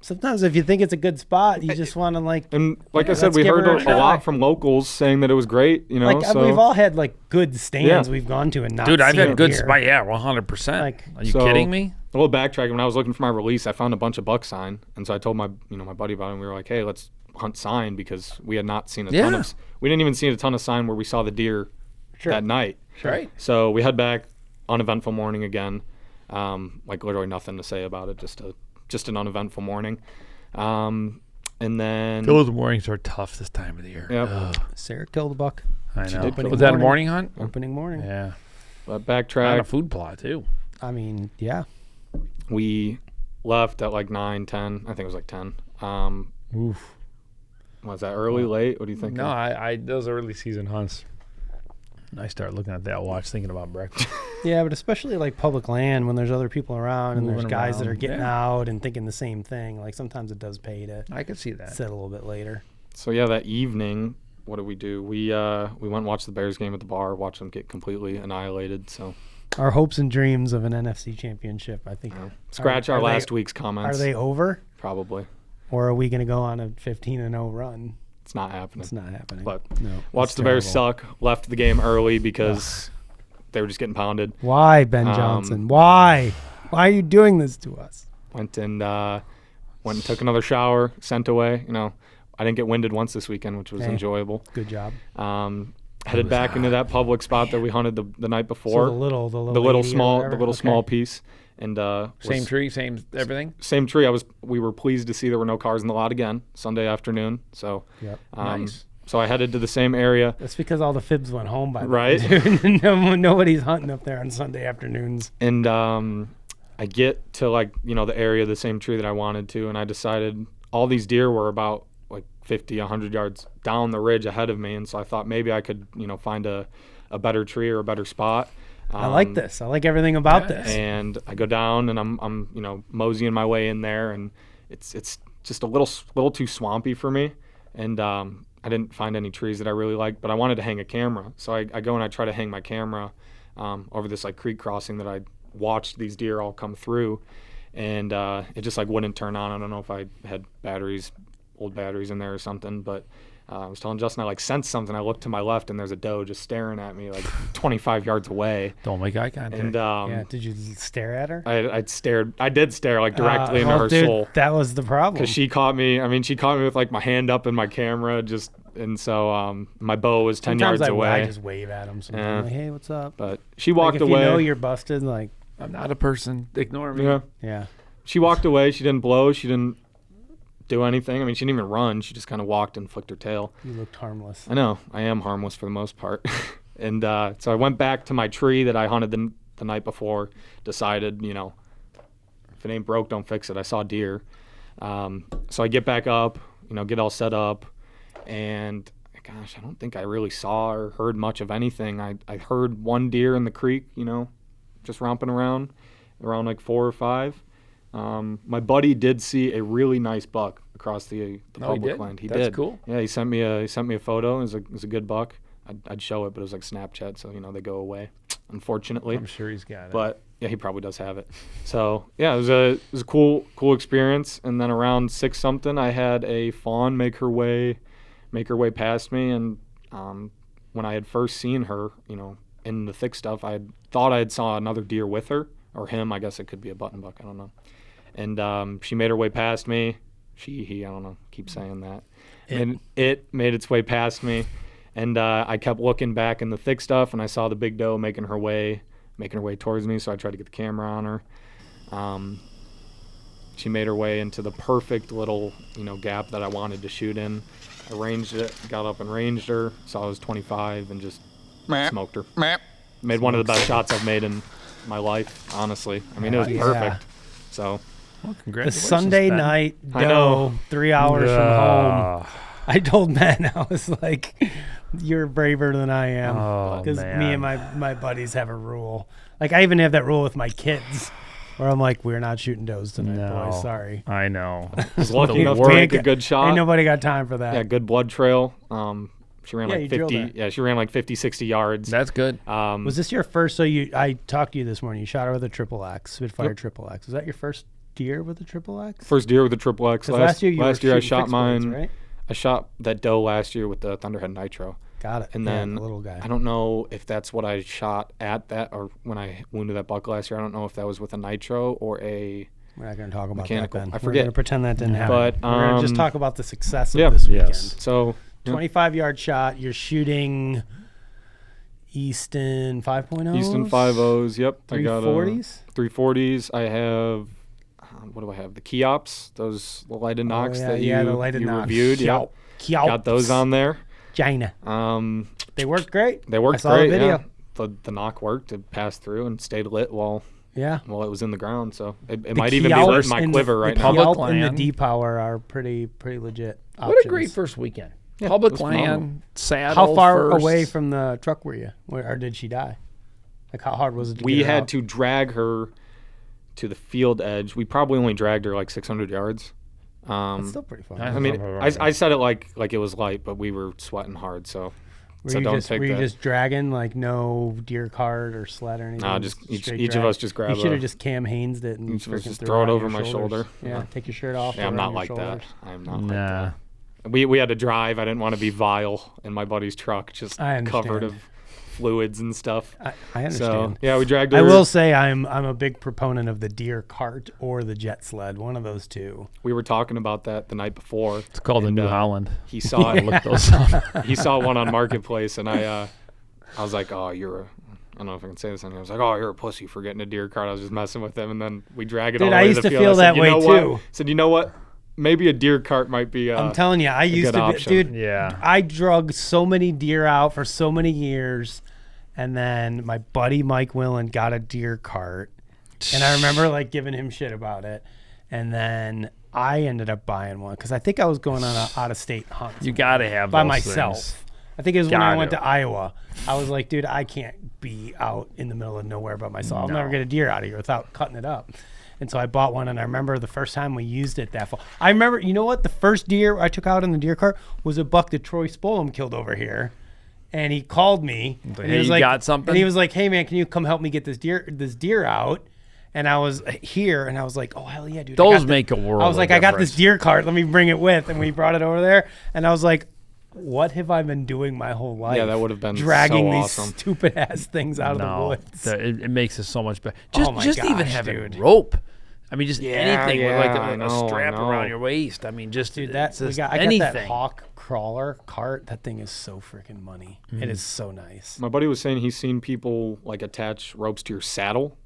C: Sometimes if you think it's a good spot, you just want to like.
D: And like I said,
C: let's
D: we
C: give
D: heard
C: her a
D: a
C: try.
D: lot from locals saying that it was great.
C: Like
D: so
C: we've all had like good stands
D: Yeah.
C: we've gone to and not.
A: Dude, I've
C: seen
A: had
C: it
A: good
C: here.
A: spot. Yeah, 100%.
C: Like-
A: Are you
D: So-
A: kidding me?
D: a little backtracking. When I was looking for my release, I found a bunch of buck sign, and so I told my buddy about it. And we were like, "Hey, let's hunt sign," because we had not seen a ton
A: Yeah.
D: of. We didn't even see a ton of sign where we saw the deer that night.
A: Right.
D: So we head back, uneventful morning again. Like literally nothing to say about it. Just an uneventful morning. And then
A: Those mornings are tough this time of the year.
D: Yep.
A: Ugh,
C: Sarah killed a buck.
A: I know.
C: Opening
A: Was that a
C: morning.
A: morning hunt?
C: Opening morning.
A: Yeah.
D: but
A: On a
D: backtrack.
A: food plot, too.
C: I mean, yeah.
D: We left at like 9, 10. I think it was like 10.
A: Oof.
D: Was that early, late? What do you think?
A: No, I those early season hunts. I start looking at that watch, thinking about breakfast.
C: Yeah, but especially like public land when there's other people around and there's
A: Moving
C: guys that
A: around,
C: are getting
A: yeah.
C: out and thinking the same thing. Like sometimes it does pay to
A: I could see that.
C: sit a little bit later.
D: So yeah, that evening, what did we do? We went and watched the Bears game at the bar, watched them get completely annihilated. So
C: Our hopes and dreams of an NFC championship, I think.
D: scratch
C: Are
D: our
C: they-
D: last week's comments.
C: Are they over?
D: Probably.
C: Or are we going to go on a 15-0 run?
D: It's not happening.
C: It's not happening.
D: But
C: no.
D: watched
C: it's
D: the Bears
C: terrible.
D: suck. Left the game early because they were just getting pounded.
C: Why, Ben Johnson? Why? Why are you doing this to us?
D: Went and took another shower. Sent away. I didn't get winded once this weekend, which was
C: Hey.
D: enjoyable.
C: Good job.
D: Headed back into that public spot that we hunted the night
C: So
D: before.
C: the little
D: the little
C: 80 or
D: small
C: whatever?
D: small
C: Okay.
D: piece. And
A: Same tree, same everything.
D: Same tree. We were pleased to see there were no cars in the lot again Sunday afternoon. So
C: Yep.
A: Nice.
D: So I headed to the same area.
C: That's because all the fibs went home by then,
D: Right.
C: dude. Nobody's hunting up there on Sunday afternoons.
D: And I get to the area, the same tree that I wanted to, and I decided all these deer were about like 50, 100 yards down the ridge ahead of me. And so I thought maybe I could, find a better tree or a better spot.
C: I like this. I like everything about this.
D: And I go down and I'm moseying my way in there, and it's just a little too swampy for me. And I didn't find any trees that I really liked, but I wanted to hang a camera. So I go and I try to hang my camera over this like creek crossing that I watched these deer all come through, and it just like wouldn't turn on. I don't know if I had old batteries in there or something, but I was telling Justin I like sensed something. I looked to my left and there's a doe just staring at me like 25 yards away.
A: Don't make eye contact.
D: And
C: did you stare at her?
D: I did stare like directly into her soul.
C: That was the problem.
D: Because she caught me with like my hand up in my camera and so my bow was 10 yards away.
C: I just wave at them. Sometimes like, hey, what's up?
D: But she walked
C: if
D: away.
C: You know you're busted, like,
A: I'm not a person. Ignore me.
C: Yeah.
D: She walked away. She didn't blow. She didn't do anything. I mean, she didn't even run. She just kind of walked and flicked her tail.
C: You looked harmless.
D: I know. I am harmless for the most part. And so I went back to my tree that I hunted the night before, decided, if it ain't broke, don't fix it. I saw deer. So I get back up, get all set up. And, gosh, I don't think I really saw or heard much of anything. I heard one deer in the creek, just romping around like 4 or 5. My buddy did see a really nice buck across the public land. He did.
A: That's cool.
D: Yeah, he sent me a photo. It was a good buck. I'd show it, but it was like Snapchat, so they go away, unfortunately.
A: I'm sure he's got it.
D: But yeah, he probably does have it. So yeah, it was a cool experience. And then around 6 something, I had a fawn make her way past me, and when I had first seen her, in the thick stuff, I thought I had saw another deer with her, or him. I guess it could be a button buck. I don't know. And she made her way past me. He, I don't know, keep saying that. And it made its way past me. And I kept looking back in the thick stuff, and I saw the big doe making her way towards me, so I tried to get the camera on her. She made her way into the perfect little, gap that I wanted to shoot in. I ranged it, got up and ranged her, saw it was 25, and just smoked her. Made one of the best shots I've made in my life, honestly. I mean, it was perfect. So,
A: well,
C: The
A: congratulations,
C: Sunday
A: Ben.
C: night
D: I know.
C: doe, 3 hours from home. I told Ben, I was like, you're braver than I am. Because me and my buddies have a rule. Like, I even have that rule with my kids where I'm like, we're not shooting does tonight, boys. Sorry.
A: I know.
D: I was lucky enough to make a good shot.
C: Ain't nobody got time for that.
D: Yeah, good blood trail. She ran like
C: you drilled
D: 50.
C: her.
D: Yeah, she ran like 50, 60 yards.
A: That's good.
C: Was this your first? So I talked to you this morning. You shot her with a triple X, Spitfire triple X. Was that your first deer with a triple X?
D: First deer with a triple X.
C: Last year
D: I shot
C: fixed
D: mine.
C: birds, right?
D: I shot that doe last year with the Thunderhead Nitro.
C: Got it.
D: And
C: Yeah,
D: then
C: the little guy.
D: I don't know if that's what I shot at that, or when I wounded that buck last year. I don't know if that was with a Nitro or a
C: We're not going to talk about
D: mechanical.
C: that, Ben.
D: I
C: We're
D: forget.
C: going to pretend that didn't happen.
D: But,
C: we're going to just talk about the success of
D: yeah,
C: this weekend.
A: yes.
D: So
C: 25-yard shot. You're shooting Easton 5.0s?
D: Easton 5.0s. Yep.
C: 340s?
D: 340s. I have, what do I have? The Keops, those lighted nocks that you reviewed. Yep. Got those on there.
C: China. They worked great.
D: They worked
C: I saw
D: great.
C: the video.
D: Yeah. The knock worked. It passed through and stayed lit while it was in the ground. So it might even be lit in my quiver right now.
C: The
A: Public
C: Keyalp and
A: land.
C: the D-Power are pretty legit options.
A: What a great first weekend.
D: Yeah,
A: Public
D: it was phenomenal.
A: land, saddle.
C: How far
A: first.
C: away from the truck were you? Or did she die? Like, how hard was it to
D: We
C: get her
D: had
C: out?
D: to drag her to the field edge. We probably only dragged her like 600 yards.
C: That's still pretty far.
A: I
D: I mean, I said it like it was light, but we were sweating hard. So,
C: Were you just dragging, like, no deer cart or sled or anything?
D: No, just
C: straight
D: each
C: drag?
D: of us just grab.
C: You should have just Cam Haynes'd it and
D: Each of us
C: freaking
D: just
C: threw
D: throw it
C: on
D: over
C: your
D: my
C: shoulders.
D: shoulder.
C: Yeah, take your shirt off.
D: Yeah, I'm
C: throw it
D: not
C: on your
D: like
C: shoulders.
D: that. I'm not like
A: Nah.
D: that. We had to drive. I didn't want to be vile in my buddy's truck, just
C: I
D: covered
C: understand.
D: of fluids and stuff.
C: I
D: So
C: understand.
D: yeah, we dragged her.
C: I will say I'm a big proponent of the deer cart or the jet sled, one of those two.
D: We were talking about that the night before.
A: It's called the
D: and,
A: New Holland.
D: He saw it.
A: Look those up.
D: He saw one on Marketplace, and I was like, "Oh, you're a." I don't know if I can say this on here. I was like, "Oh, you're a pussy for getting a deer cart." I was just messing with him, and then we drag it
C: Dude,
D: all the
C: I
D: way
C: used
D: to the
C: to
D: field.
C: feel
D: I said,
C: that
D: "You
C: way,
D: know what?"
C: too.
D: I said, "You know what? Maybe a deer cart might be."
C: I'm telling you, I used
D: good
C: to be,
D: option.
C: dude.
A: Yeah.
C: I drug so many deer out for so many years, and then my buddy Mike Willen got a deer cart, and I remember like giving him shit about it, And then I ended up buying one because I think I was going on an out-of-state hunt.
A: You got to have
C: by
A: those
C: myself.
A: things.
C: I think it was when I went
A: Gotta.
C: to Iowa. I was like, dude, I can't be out in the middle of nowhere by myself. I'll
A: No.
C: never get a deer out of here without cutting it up. And so I bought one, and I remember the first time we used it that fall. I remember, you know what? The first deer I took out in the deer cart was a buck that Troy Spolum killed over here. And he called me.
A: Like,
C: and
A: hey,
C: he was
A: you
C: like,
A: got something?
C: And he was like, hey, man, can you come help me get this deer out? And I was here, and I was like, oh, hell yeah, dude.
A: Those make a world
C: I was
A: of
C: like, I got this
A: difference.
C: deer cart. Let me bring it with. And we brought it over there. And I was like, what have I been doing my whole life?
D: Yeah, that would have been
C: dragging
D: so
C: these
D: awesome.
C: stupid ass things out of the
A: No,
C: woods.
A: it makes it so much better.
C: Oh my
A: Just even
C: gosh,
A: having
C: dude.
A: rope. I mean, just anything with like
D: I
A: a
D: know,
A: strap
D: I know.
A: around your waist. I mean, just
C: Dude,
A: it's
C: that
A: just
C: I
A: anything.
C: got that Hawk crawler cart. That thing is so freaking money.
A: Mm-hmm.
C: It is so nice.
D: My buddy was saying he's seen people like attach ropes to your saddle.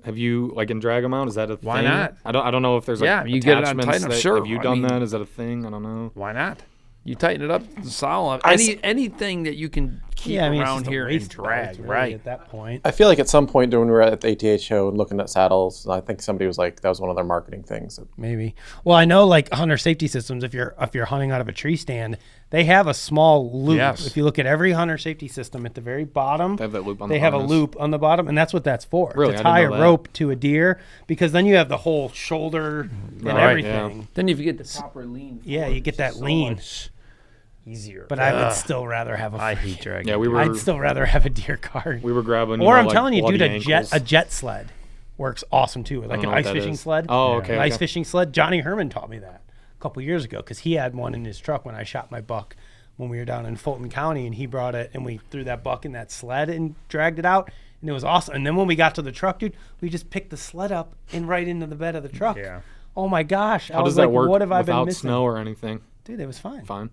D: Have you like in drag 'em out? Is that a thing?
A: Why not?
D: I don't know if there's like
A: Yeah, you get it on
D: attachments
A: tight enough,
D: that-
A: sure.
D: Have you
A: I
D: done
A: mean-
D: that? Is that a thing? I don't know.
A: Why not? You tighten it up solid. Anything that you can keep
C: Yeah, I mean, it's
A: around
C: just a
A: here and
C: waist belt,
A: drag,
C: really,
A: right?
C: at that point.
B: I feel like at some point when we were at the ATA show and looking at saddles, I think somebody was like, that was one of their marketing things.
C: Maybe. Well, I know like hunter safety systems. If you're hunting out of a tree stand, they have a small loop.
A: Yes.
C: If you look at every hunter safety system at the very bottom,
D: They have that loop on
C: they
D: the
C: have a
D: harness.
C: loop on the bottom, and that's what that's for.
D: Really?
C: To
D: I didn't
C: tie a
D: know that.
C: rope to a deer, because then you have the whole shoulder and
A: Right,
C: everything.
A: Then if you get the proper lean,
C: Yeah,
A: forward,
C: you get
A: it's
C: that
A: so
C: lean.
A: much easier.
C: But I would still rather have a.
A: I hate dragging.
D: Yeah, we were
C: I'd still rather have a deer cart.
D: we were grabbing.
C: Or I'm
D: like,
C: telling you, dude,
D: bloody
C: a jet
D: ankles.
C: sled works awesome too. Like an
D: know what
C: ice
D: that
C: fishing
D: is.
C: sled.
D: Oh, okay,
C: An ice
D: okay.
C: fishing sled. Johnny Herman taught me that a couple years ago because he had one in his truck when I shot my buck when we were down in Fulton County, and he brought it, and we threw that buck in that sled and dragged it out, and it was awesome. And then when we got to the truck, dude, we just picked the sled up and right into the bed of the truck.
A: Yeah.
C: Oh my gosh! I
D: How
C: was
D: does that
C: like,
D: work
C: what have I been
D: without
C: missing?
D: snow or anything?
C: Dude, it was fine.
D: Fine.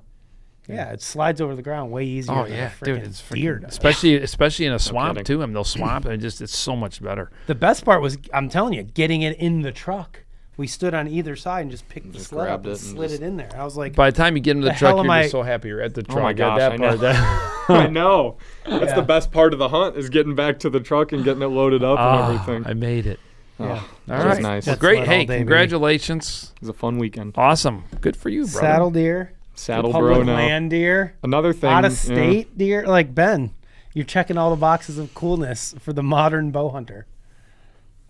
C: Yeah, it slides over the ground way easier.
A: Oh
C: than
A: yeah,
C: a
A: dude,
C: freaking
A: it's
C: deer
A: freaking,
C: does.
A: especially in a swamp
D: kidding.
A: too. I mean, those swamps, it's so much better.
C: The best part was, I'm telling you, getting it in the truck. We stood on either side and just picked the
D: Just
C: sled up
D: grabbed
C: and
D: it and
C: slid
D: just-
C: it in there. I was like,
A: By the time you get into the
C: The
A: truck,
C: hell
A: you're
C: am I-
A: just so happy you're at the truck.
D: my
A: At
D: gosh,
A: that
D: I
A: part,
D: know. I know. That's
C: Yeah.
D: the best part of the hunt is getting back to the truck and getting it loaded up and everything.
A: I made it.
D: Oh,
C: Yeah.
A: All
D: that
A: right,
D: was nice.
A: Well,
C: That's
A: great.
C: what
A: Hey,
C: all day, baby.
A: congratulations.
D: It was a fun weekend.
A: Awesome. Good for you, brother.
C: saddle deer,
D: Saddle
C: public
D: bro now.
C: land deer,
D: Another thing.
C: out of
D: yeah.
C: state deer. Like Ben, you're checking all the boxes of coolness for the modern bow hunter.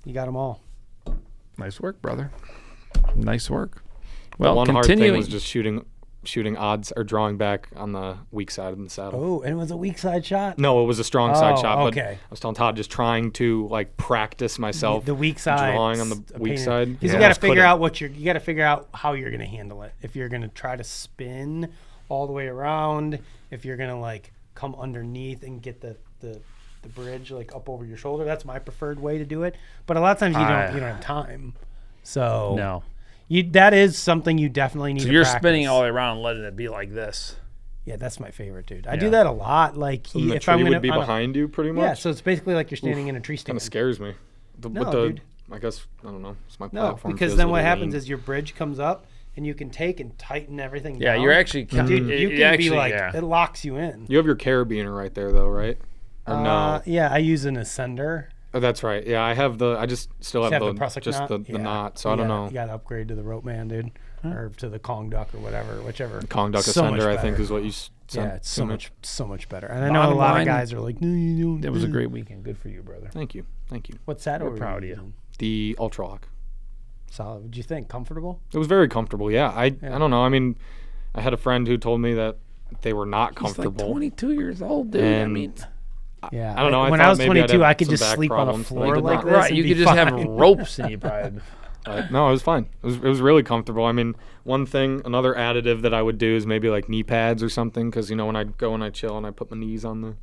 C: You got them all.
A: Nice work, brother. Nice work.
D: The
A: Well,
D: one hard thing
A: continuing.
D: was just shooting odds or drawing back on the weak side of the saddle.
C: Oh, and it was a weak side shot.
D: No, it was a strong side
C: Oh,
D: shot. But
C: okay.
D: I was telling Todd just trying to like practice myself.
C: The weak side,
D: drawing on the weak side.
C: because
D: Yeah.
C: you got
D: I
C: to
D: just
C: figure
D: couldn't.
C: out you got to figure out how you're going to handle it. If you're going to try to spin all the way around, if you're going to like come underneath and get the bridge like up over your shoulder, that's my preferred way to do it. But a lot of times you don't have time. So
A: No.
C: that is something you definitely need
A: So
C: to
A: you're
C: practice.
A: spinning all the way around and letting it be like this.
C: Yeah, that's my favorite, dude. I
A: Yeah.
C: do that a lot. Like
D: So the
C: if
D: tree
C: I'm going
D: would be behind you pretty much.
C: Yeah, so it's basically like you're standing in a tree
D: kind
C: stand.
D: of scares me.
C: No,
D: With
C: dude.
D: I guess I don't know. It's my
C: No,
D: platform.
C: because
D: feels
C: then
D: a
C: what
D: little
C: happens
D: lean.
C: is your bridge comes up and you can take and tighten everything
A: Yeah,
C: down.
A: you're actually
C: Dude, you
A: it
C: can
A: actually,
C: be like,
A: yeah.
C: it locks you in.
D: You have your carabiner right there though, right? Or no?
C: Yeah, I use an ascender.
D: Oh, that's right. Yeah, I have the. I just still have,
C: Have
D: the
C: Prusik
D: just
C: knot?
D: the
C: Yeah.
D: knot. So I don't know.
C: You got to upgrade to the rope man, dude, or to the Kong duck or whatever, whichever.
D: Kong duck
C: So much
D: ascender, I think,
C: better.
D: is what you said.
C: Yeah, it's so
D: to me.
C: much better. And I know
A: Bottom
C: a lot
A: line,
C: of guys are like, no, you don't.
A: It was a great weekend. Good for you, brother.
D: Thank you.
C: What saddle?
A: We're
C: were
A: proud of you.
C: using?
D: The Ultra Lock.
C: Solid. What'd you think? Comfortable?
D: It was very comfortable. Yeah, I don't know. I mean, I had a friend who told me that they were not
A: He's like
D: comfortable.
A: 22 years old, dude. I
D: And
A: mean,
C: Yeah.
D: I don't know.
C: When
D: I
C: I
D: thought
C: was
D: maybe I'd
C: 22,
D: have
C: I could
D: some
C: just
D: back
C: sleep on a
D: problems, but I
C: floor
D: did
C: like
D: not.
C: this.
A: right,
C: and
A: you
C: be
A: could just have
C: fine.
A: ropes and you probably.
D: No, it was fine. It was really comfortable. I mean, another additive that I would do is maybe like knee pads or something, because when I go and I chill and I put my knees on the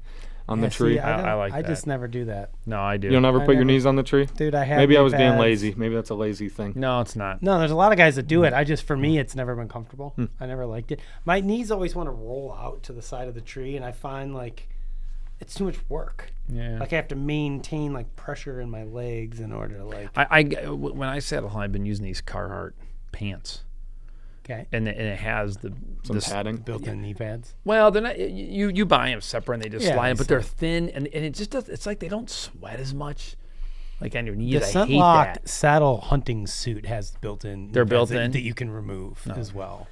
C: Yeah,
D: tree.
C: see,
A: I like
C: I
A: that.
C: just never do that.
A: No, I do.
D: You don't ever
C: I
D: put your
C: never-
D: knees on the tree?
C: Dude, I have
D: Maybe I
C: knee
D: was being
C: pads.
D: lazy. Maybe that's a lazy thing.
A: No, it's not.
C: No, there's a lot of guys that do it. For me, it's never been comfortable. I never liked it. My knees always want to roll out to the side of the tree, and I find like it's too much work.
A: Yeah.
C: Like I have to maintain like pressure in my legs in order to like.
A: When I saddle hunt, I've been using these Carhartt pants,
C: Okay.
A: and it has
D: Some
A: this
D: padding.
C: Built-in knee pads.
A: Well, they're not. You buy them separate and they just
C: Yeah,
A: slide,
C: they
A: but they're thin and it just does. It's like they don't sweat as much. like on your knees.
C: The
A: I hate
C: Scentlock
A: that.
C: saddle hunting suit has built-in.
A: They're
C: pads
A: built-in?
C: that you can remove as well.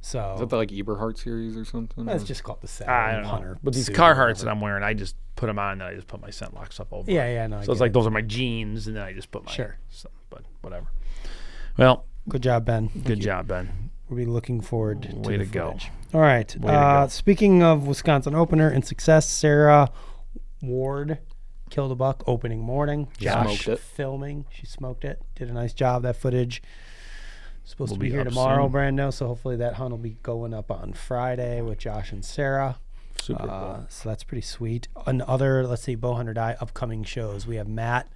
C: So
D: Is that the like Eberhard series or something?
C: that's just called the saddle
A: I don't know.
C: hunter.
A: But these
C: suit or
A: Carhartts
C: whatever.
A: that I'm wearing, I just put them on and then I just put my Scentlock stuff over.
C: Yeah,
A: it.
C: yeah, no. I
A: So it's
C: get
A: like
C: it.
A: those are my jeans, and then I just put my
C: Sure.
A: stuff, but whatever. Well,
C: Good job, Ben.
A: good job, Ben.
C: We'll be looking forward to
A: Way
C: the
A: to go.
C: footage. All right.
A: Way to go.
C: Speaking of Wisconsin opener and success, Sarah Ward killed a buck opening morning. Josh
D: Smoked it.
C: filming. She smoked it. Did a nice job. That footage supposed
A: Will
C: to be
A: be
C: here
A: up
C: tomorrow,
A: soon.
C: Brando. So hopefully that hunt will be going up on Friday with Josh and Sarah.
A: Super cool.
C: So that's pretty sweet. And other, let's see, Bowhunter Die upcoming shows. We have Matt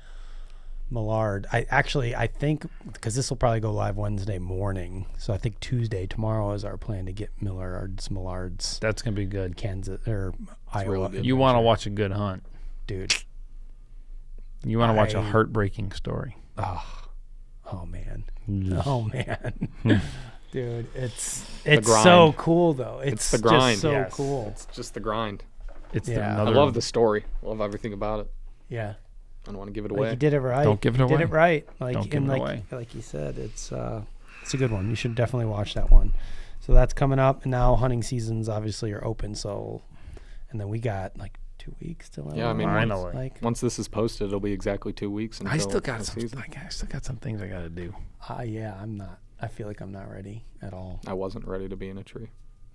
C: Millard. I think because this will probably go live Wednesday morning. So I think Tuesday, tomorrow is our plan to get Millard's
A: That's gonna be good.
C: Kansas or Iowa.
D: really good.
A: You want to watch a good hunt.
C: Dude.
A: You want to watch a
C: I-
A: heartbreaking story.
C: Oh man. Oh man. Dude, it's
D: grind.
C: so cool though. It's
D: the grind.
C: just so
A: Yes.
C: cool.
D: It's just the grind.
A: It's
C: Yeah.
A: another.
D: I love the story. Love everything about it.
C: Yeah.
D: I don't want to give it
C: Like
D: away.
C: you did it right.
A: Don't give it
C: You
A: away.
C: Did it right. Like
A: Don't give
C: and
A: it
C: like
A: away.
C: like you said, it's a good one. You should definitely watch that one. So that's coming up, and now hunting seasons obviously are open. So, and then we got like 2 weeks till.
D: Yeah, I mean,
A: Finally.
C: like
D: Once this is posted, it'll be exactly 2 weeks until
A: I still got
D: the
A: some.
D: season.
A: Like, I still got some things I got to do.
C: yeah, I'm not. I feel like I'm not ready at all.
D: I wasn't ready to be in a tree.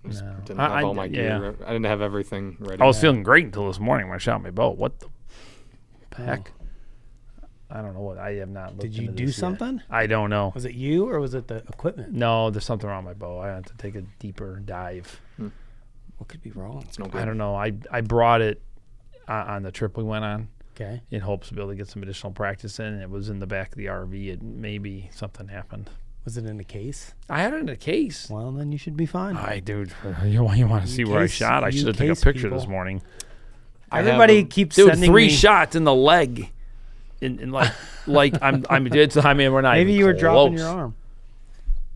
D: I just
C: No.
D: didn't have all my
A: yeah.
D: gear. I didn't have everything ready.
A: I was feeling great until this morning when I shot my bow. What the heck?
C: Oh.
A: I don't know what. I have not looked
C: Did you
A: into
C: do
A: this yet.
C: something?
A: I don't know.
C: Was it you or was it the equipment?
A: No, there's something wrong with my bow. I have to take a deeper dive.
C: What could be wrong?
D: It's no good.
A: I don't know. I brought it on the trip we went on
C: Okay.
A: in hopes to be able to get some additional practice in. It was in the back of the RV. It maybe something happened.
C: Was it in a case?
A: I had it in a case.
C: Well, then you should be fine.
A: Dude, you want to see where I
C: case-
A: shot? I
C: you
A: should have taken a
C: case
A: picture this
C: people.
A: morning.
C: Everybody keeps
A: Dude,
C: sending
A: 3
C: me.
A: shots in the leg. In like I'm dead. I mean, we're not.
C: Maybe
A: even
C: you were dropping
A: close.
C: your arm.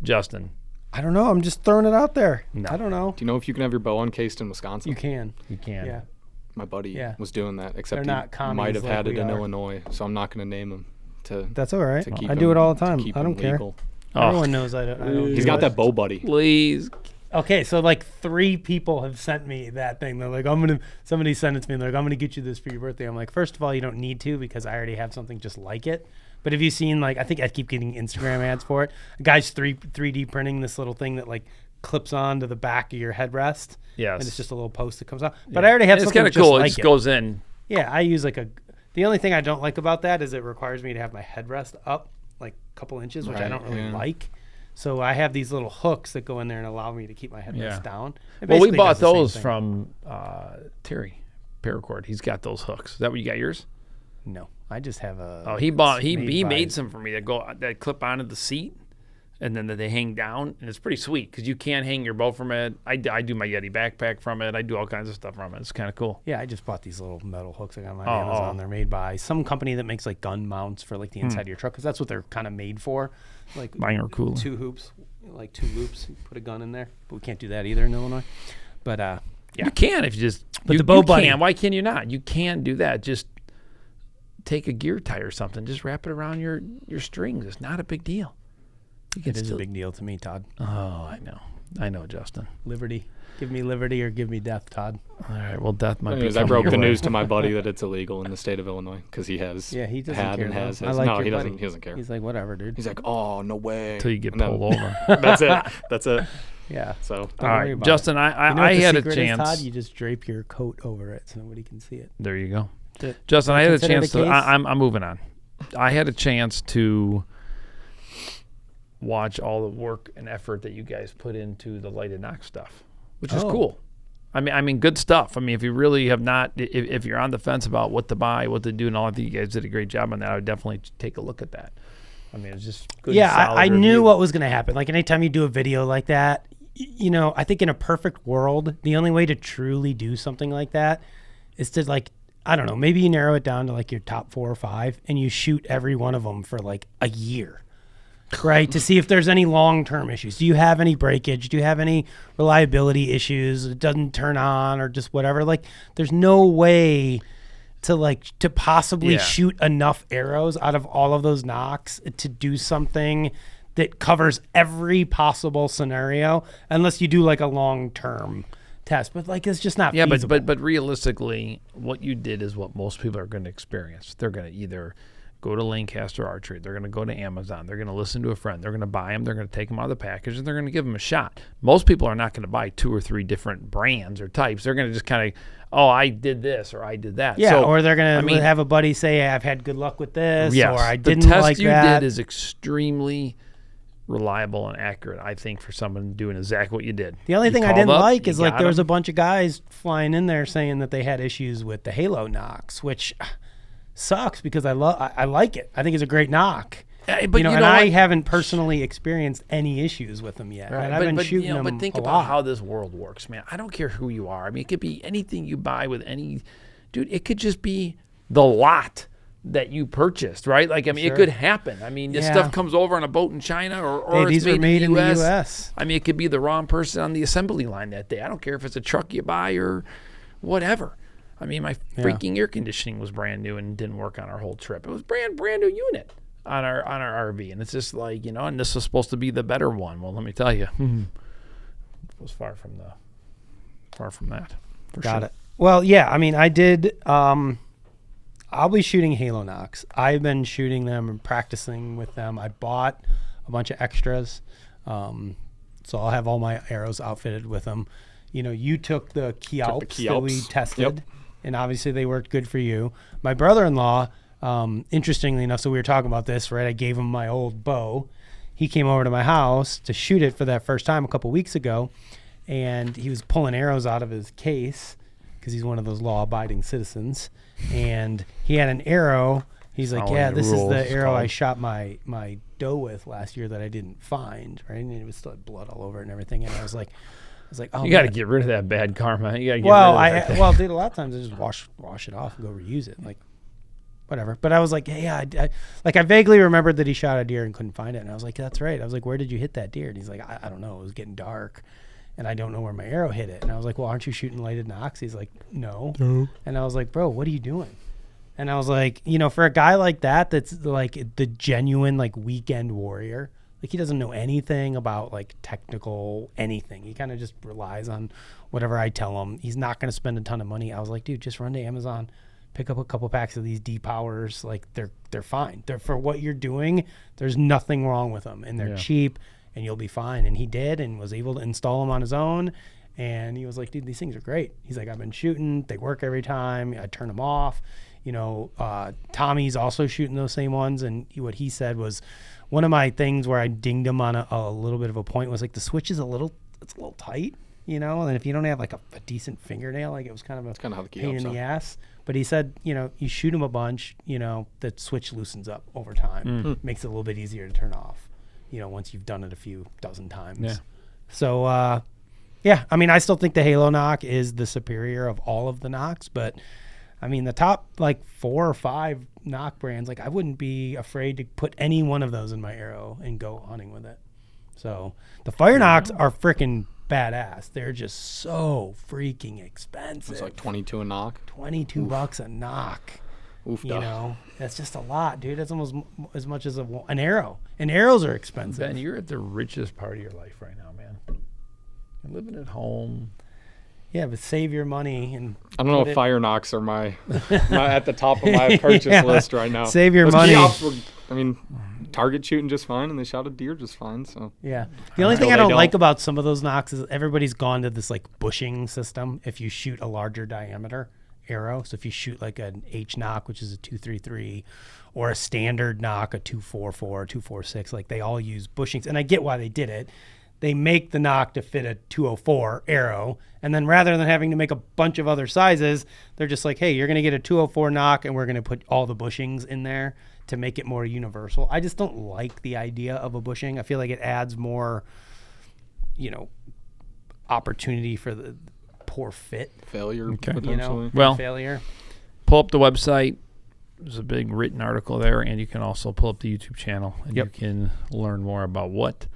A: Justin.
C: I don't know. I'm just throwing it out there.
A: No.
C: I don't know.
D: Do you know if you can have your bow uncased in Wisconsin?
C: You can.
A: You can.
C: Yeah.
D: My buddy
C: Yeah.
D: was doing that, except
C: They're
D: he
C: not commies
D: might have
C: like
D: had it
C: we
D: in
C: are.
D: Illinois, so I'm not going to name him to
C: That's all right.
D: keep
C: I do
D: him-
C: it all the
D: to
C: time.
D: keep
C: I
D: him
C: don't care.
D: legal.
A: Oh,
C: Everyone knows I don't.
D: He's
C: do
D: got
C: it.
D: that bow buddy.
A: please.
C: Okay, so like 3 people have sent me that thing. They're like, somebody sent it to me and they're like, I'm gonna get you this for your birthday. I'm like, first of all, you don't need to because I already have something just like it. But have you seen, like, I think I keep getting Instagram ads for it. A guy's 3D printing this little thing that like clips on to the back of your headrest.
A: Yes.
C: And it's just a little post that comes out. But I already have
A: It's
C: something
A: kind of
C: just
A: cool.
C: like
A: it just goes in.
C: Yeah, I use like the only thing I don't like about that is it requires me to have my headrest up like a couple inches, which I
D: Right,
C: don't really
D: yeah.
C: like. So I have these little hooks that go in there and allow me to keep my headrest
A: Yeah.
C: down. It
A: Well, we
C: basically
A: bought
C: does the same
A: those
C: thing.
A: from Terry Paracord. He's got those hooks. Is that what you got yours?
C: No, I just have a.
A: Oh, he bought. He
C: by-
A: made some for me that clip onto the seat, and then they hang down, and it's pretty sweet because you can hang your bow from it. I do my Yeti backpack from it. I do all kinds of stuff from it. It's kind of cool.
C: Yeah, I just bought these little metal hooks I got on my
A: Oh,
C: Amazon.
A: oh.
C: They're made by some company that makes like gun mounts for like the inside of your truck because that's what they're kind of made for. Like
A: Mine are cool.
C: 2 hoops, like 2 loops. You put a gun in there, but we can't do that either in Illinois. But yeah.
A: You can if you just.
C: But
A: you,
C: the bow
A: you
C: buddy-
A: can. Why can you not? You can do that. Just take a gear tie or something. Just wrap it around your strings. It's not a big deal. You can
C: It is a
A: still.
C: big deal to me, Todd.
A: Oh, I know, Justin.
C: Liberty. Give me liberty or give me death, Todd.
A: All right. Well, death might
D: Anyways,
A: be.
D: I
A: coming
D: broke
A: your
D: the
A: way.
D: news to my buddy that it's illegal in the state of Illinois because he has
C: Yeah, he doesn't
D: had
C: care.
D: and
C: though.
D: has.
C: I
D: his.
C: like
D: No,
C: your
D: he
C: buddy.
D: doesn't care.
C: He's like, whatever, dude.
D: He's like, oh, no way.
A: Until you get
D: And then-
A: pulled over.
D: That's it. That's it.
C: Yeah.
D: So
C: Don't
A: All
C: worry
A: right,
C: about
A: Justin.
C: it.
A: I
C: You know what the
A: had a
C: secret is,
A: chance.
C: Todd? You just drape your coat over it so nobody can see it.
A: There you go.
C: That's it.
A: Justin, I had a
C: Consider it
A: chance
C: a
A: to.
C: case?
A: I'm moving on. I had a chance to watch all the work and effort that you guys put into the lighted knock stuff, which is
C: Oh.
A: cool. I mean, good stuff. I mean, if you really have not, if you're on the fence about what to buy, what to do, and all, I think you guys did a great job on that. I would definitely take a look at that. I mean, it's just good.
C: Yeah,
A: solid
C: I knew
A: review.
C: what was going to happen. Like anytime you do a video like that, you know, I think in a perfect world, the only way to truly do something like that is to like, I don't know, maybe you narrow it down to like your top 4 or 5 and you shoot every one of them for like a year, right? To see if there's any long-term issues. Do you have any breakage? Do you have any reliability issues? It doesn't turn on or just whatever. Like there's no way to possibly
A: Yeah.
C: shoot enough arrows out of all of those nocks to do something that covers every possible scenario, unless you do like a long-term test. But like, it's just not
A: Yeah,
C: feasible.
A: but realistically, what you did is what most people are going to experience. They're going to either go to Lancaster Archery, they're going to go to Amazon, they're going to listen to a friend, they're going to buy them, they're going to take them out of the package, and they're going to give them a shot. Most people are not going to buy 2 or 3 different brands or types. They're going to just kind of, oh, I did this or I did that.
C: Yeah,
A: So,
C: or they're gonna
A: I mean,
C: have a buddy say, "I've had good luck with this,"
A: yes,
C: or "I
A: the
C: didn't
A: test
C: like
A: you
C: that."
A: did is extremely reliable and accurate, I think, for someone doing exactly what you did.
C: The only
A: You
C: thing I
A: called
C: didn't
A: up,
C: like
A: you
C: is like
A: got
C: there was a
A: 'em.
C: bunch of guys flying in there saying that they had issues with the Halo nocks, which sucks because I like it. I think it's a great knock.
A: But
C: and
A: what?
C: I haven't personally experienced any issues with them yet.
A: Right,
C: And I've been shooting them
A: but think
C: a
A: about
C: lot.
A: how this world works, man. I don't care who you are. I mean, it could be anything you buy with any, dude. It could just be the lot that you purchased, right? Like, I mean,
C: Sure.
A: it could happen. I mean, this
C: Yeah.
A: stuff comes over on a boat in China, or
C: Hey,
A: it's
C: these were made in the US.
A: I mean, it could be the wrong person on the assembly line that day. I don't care if it's a truck you buy or whatever. I mean, my freaking air conditioning was brand new and didn't work on our whole trip. It was brand new unit on our RV, and it's just like, you know, and this was supposed to be the better one. Well, let me tell you, it was far from that. For
C: Got
A: sure.
C: it. Well, yeah. I mean, I did. I'll be shooting Halo nocks. I've been shooting them and practicing with them. I bought a bunch of extras, so I'll have all my arrows outfitted with them. You know, you took the key Alps that we
D: Alps.
C: tested,
D: Yep.
C: and obviously they worked good for you. My brother-in-law, interestingly enough, so we were talking about this, right? I gave him my old bow. He came over to my house to shoot it for that first time a couple weeks ago, and he was pulling arrows out of his case because he's one of those law-abiding citizens. And he had an arrow. He's like,
A: Following
C: yeah,
A: the
C: this is
A: rules,
C: the
A: it's
C: arrow I
A: called.
C: shot my doe with last year that I didn't find, right? And it was still had blood all over it and everything. And I was like, oh,
A: You got to
C: man.
A: get rid of that bad karma. You got to get
C: Well,
A: rid of that.
C: well, dude, a lot of times I just wash it off and go reuse it, like whatever. But I was like, yeah, I vaguely remembered that he shot a deer and couldn't find it, and I was like, that's right. I was like, where did you hit that deer? And he's like, I don't know. It was getting dark, and I don't know where my arrow hit it. And I was like, well, aren't you shooting lighted nocks? He's like, no. And I was like, bro, what are you doing? And I was like, you know, for a guy like that, that's like the genuine like weekend warrior. Like, he doesn't know anything about like technical anything. He kind of just relies on whatever I tell him. He's not going to spend a ton of money. I was like, dude, just run to Amazon, pick up a couple packs of these D-Powers. Like, they're fine. They're for what you're doing. There's nothing wrong with them, and they're cheap, and you'll be fine. And he did, and was able to install them on his own. And he was like, dude, these things are great. He's like, I've been shooting. They work every time. I turn them off. You know, Tommy's also shooting those same ones. And what he said was, one of my things where I dinged him on a little bit of a point was like, the switch is a little tight, you know, and if you don't have like a decent fingernail, like it was kind of
D: kind of how the key
C: pain
D: Alps
C: in
D: are.
C: the ass. But he said, you know, you shoot him a bunch, you know, the switch loosens up over time, makes it a little bit easier to turn off, you know, once you've done it a few dozen times.
A: Yeah.
C: So, yeah, I mean, I still think the Halo knock is the superior of all of the knocks, but I mean, the top like 4 or 5 knock brands, like I wouldn't be afraid to put any one of those in my arrow and go hunting with it. So the fire knocks are freaking badass. They're just so freaking expensive.
D: It's like 22 a knock.
C: $22 a knock.
D: Oof,
C: You know, that's just a lot, dude. That's almost as much as an arrow. And arrows are expensive.
A: Ben, you're at the richest part of your life right now, man. You're living at home.
C: Yeah, but save your money and
D: I don't know
C: put
D: if
C: it-
D: fire knocks are my at the top of my purchase
C: Yeah.
D: list right now.
C: Save your
D: Those
C: money.
D: key Alps were, I mean, target shooting just fine, and they shot a deer just fine. So
C: Yeah. The only thing
D: Until
C: I
D: they
C: don't like
D: don't.
C: about some of those knocks is everybody's gone to this like bushing system if you shoot a larger diameter arrow. So if you shoot like an H knock, which is a 233, or a standard knock, a 244, 246, like they all use bushings. And I get why they did it. They make the knock to fit a 204 arrow. And then rather than having to make a bunch of other sizes, they're just like, hey, you're going to get a 204 knock and we're going to put all the bushings in there to make it more universal. I just don't like the idea of a bushing. I feel like it adds more, you know, opportunity for the poor fit,
D: failure
A: Okay.
D: potentially.
C: you know,
A: Well-
C: failure.
A: Pull up the website. There's a big written article there, and you can also pull up the YouTube channel, and you can learn more about what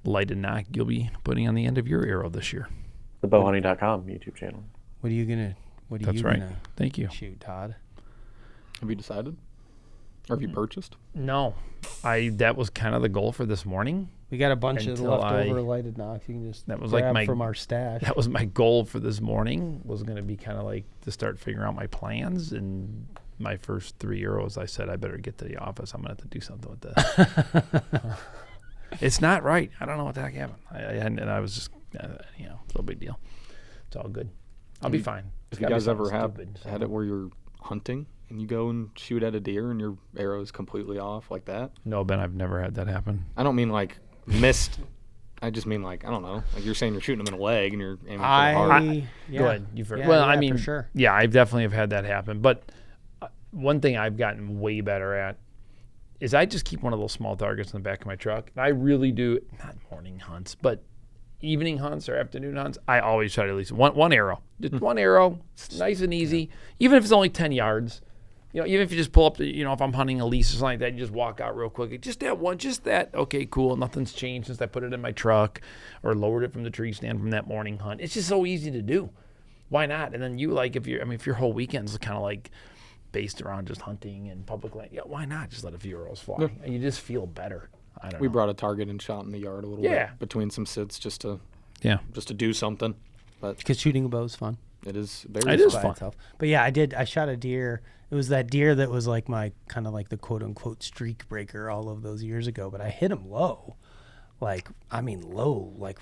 A: lighted knock you'll be putting on the end of your arrow this year.
B: The bowhunting.com YouTube channel.
C: What are you going to What are
A: That's
C: you
A: right.
C: gonna
A: Thank you.
C: shoot, Todd?
D: Have you decided? Or have you purchased?
A: No, that was kind of the goal for this morning.
C: We got a bunch of
A: Until
C: leftover lighted knocks. You can just
A: That was
C: grab
A: like my
C: from our stash.
A: That was my goal for this morning. Was going to be kind of like to start figuring out my plans. And my first 3 euros, I said I better get to the office. I'm going to have to do something with this. It's not right. I don't know what the heck happened. And I was just, it's no big deal. It's all good. I'll be fine.
D: If you guys ever had it where you're hunting and you go and shoot at a deer and your arrow is completely off like that?
A: No, Ben, I've never had that happen.
D: I don't mean like missed. I just mean like, I don't know. Like you're saying you're shooting them in a leg and you're aiming for the heart.
A: Go ahead.
C: I mean, for sure.
A: Yeah, I definitely have had that happen. But one thing I've gotten way better at is I just keep one of those small targets in the back of my truck. And I really do, not morning hunts, but evening hunts or afternoon hunts, I always try to at least one arrow. Just one arrow. It's nice and easy. Even if it's only 10 yards. Even if you just pull up to, if I'm hunting a lease or something like that, you just walk out real quick. Just that one, okay, cool. Nothing's changed since I put it in my truck or lowered it from the tree stand from that morning hunt. It's just so easy to do. Why not? And then if your whole weekend's kind of like based around just hunting and public land, why not just let a few arrows fly? And you just feel better. I don't know.
D: We brought a target and shot in the yard a little bit between some sits just to do something. But
C: Because shooting a bow is fun.
D: it is
A: It
D: very
A: is
D: fun.
A: fun.
C: Itself. But yeah, I shot a deer. It was that deer that was like my kind of like the quote unquote streak breaker all of those years ago. But I hit him low, like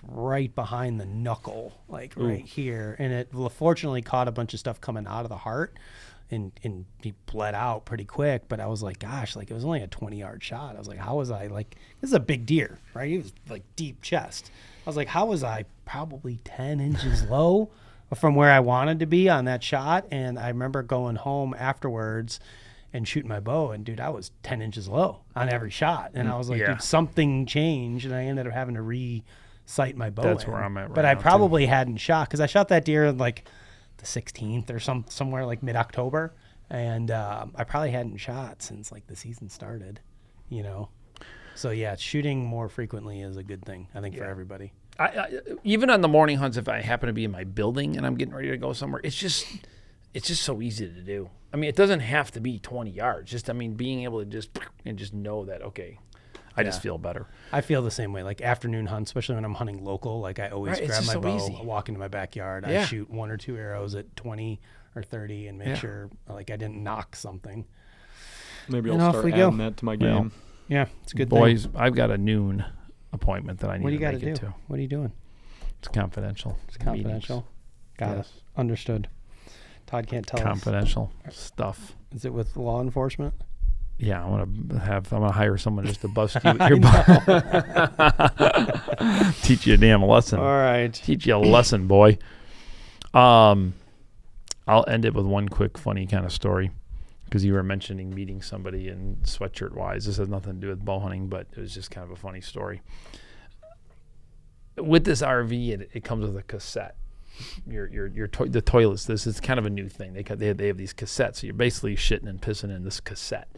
C: right behind the knuckle, like right here. And it fortunately caught a bunch of stuff coming out of the heart, and he bled out pretty quick. But I was like, gosh, like it was only a 20-yard shot. I was like, how was I like? This is a big deer, right? He was like deep chest. I was like, how was I probably 10 inches low from where I wanted to be on that shot? And I remember going home afterwards and shooting my bow, and dude, I was 10 inches low on every shot. And I was like, dude, something changed, and I ended up having to re-sight my bow.
A: That's where I'm at right
C: But
A: now,
C: I probably hadn't shot, because I shot that deer in like the 16th or somewhere like mid-October, and I probably hadn't shot since like the season started, So yeah, shooting more frequently is a good thing, I think, for everybody.
A: I even on the morning hunts, if I happen to be in my building and I'm getting ready to go somewhere, it's just so easy to do. I mean, it doesn't have to be 20 yards. Being able to just know that, okay, I just feel better.
C: I feel the same way. Like afternoon hunts, especially when I'm hunting local, like I always grab my bow,
A: easy.
C: walk into my backyard, I shoot 1 or 2 arrows at 20 or 30 and make sure like I didn't knock something.
D: Maybe
C: And
D: I'll
C: off
D: start
C: we go.
D: adding that to my game.
C: Yeah, it's a good
A: Boys,
C: thing.
A: I've got a noon appointment that I need
C: What do you
A: to
C: got
A: make
C: to
A: it
C: do?
A: to.
C: What are you doing?
A: It's confidential.
C: It's confidential. Got it. Understood. Todd can't tell
A: Confidential stuff.
C: us. Is it with law enforcement?
A: Yeah, I'm gonna hire someone just to bust you. Teach you a damn lesson.
C: All right.
A: Teach you a lesson, boy. I'll end it with one quick, funny kind of story, because you were mentioning meeting somebody in sweatshirt wise. This has nothing to do with bow hunting, but it was just kind of a funny story. With this RV, it comes with a cassette. The toilets. This is kind of a new thing. They have these cassettes. So you're basically shitting and pissing in this cassette.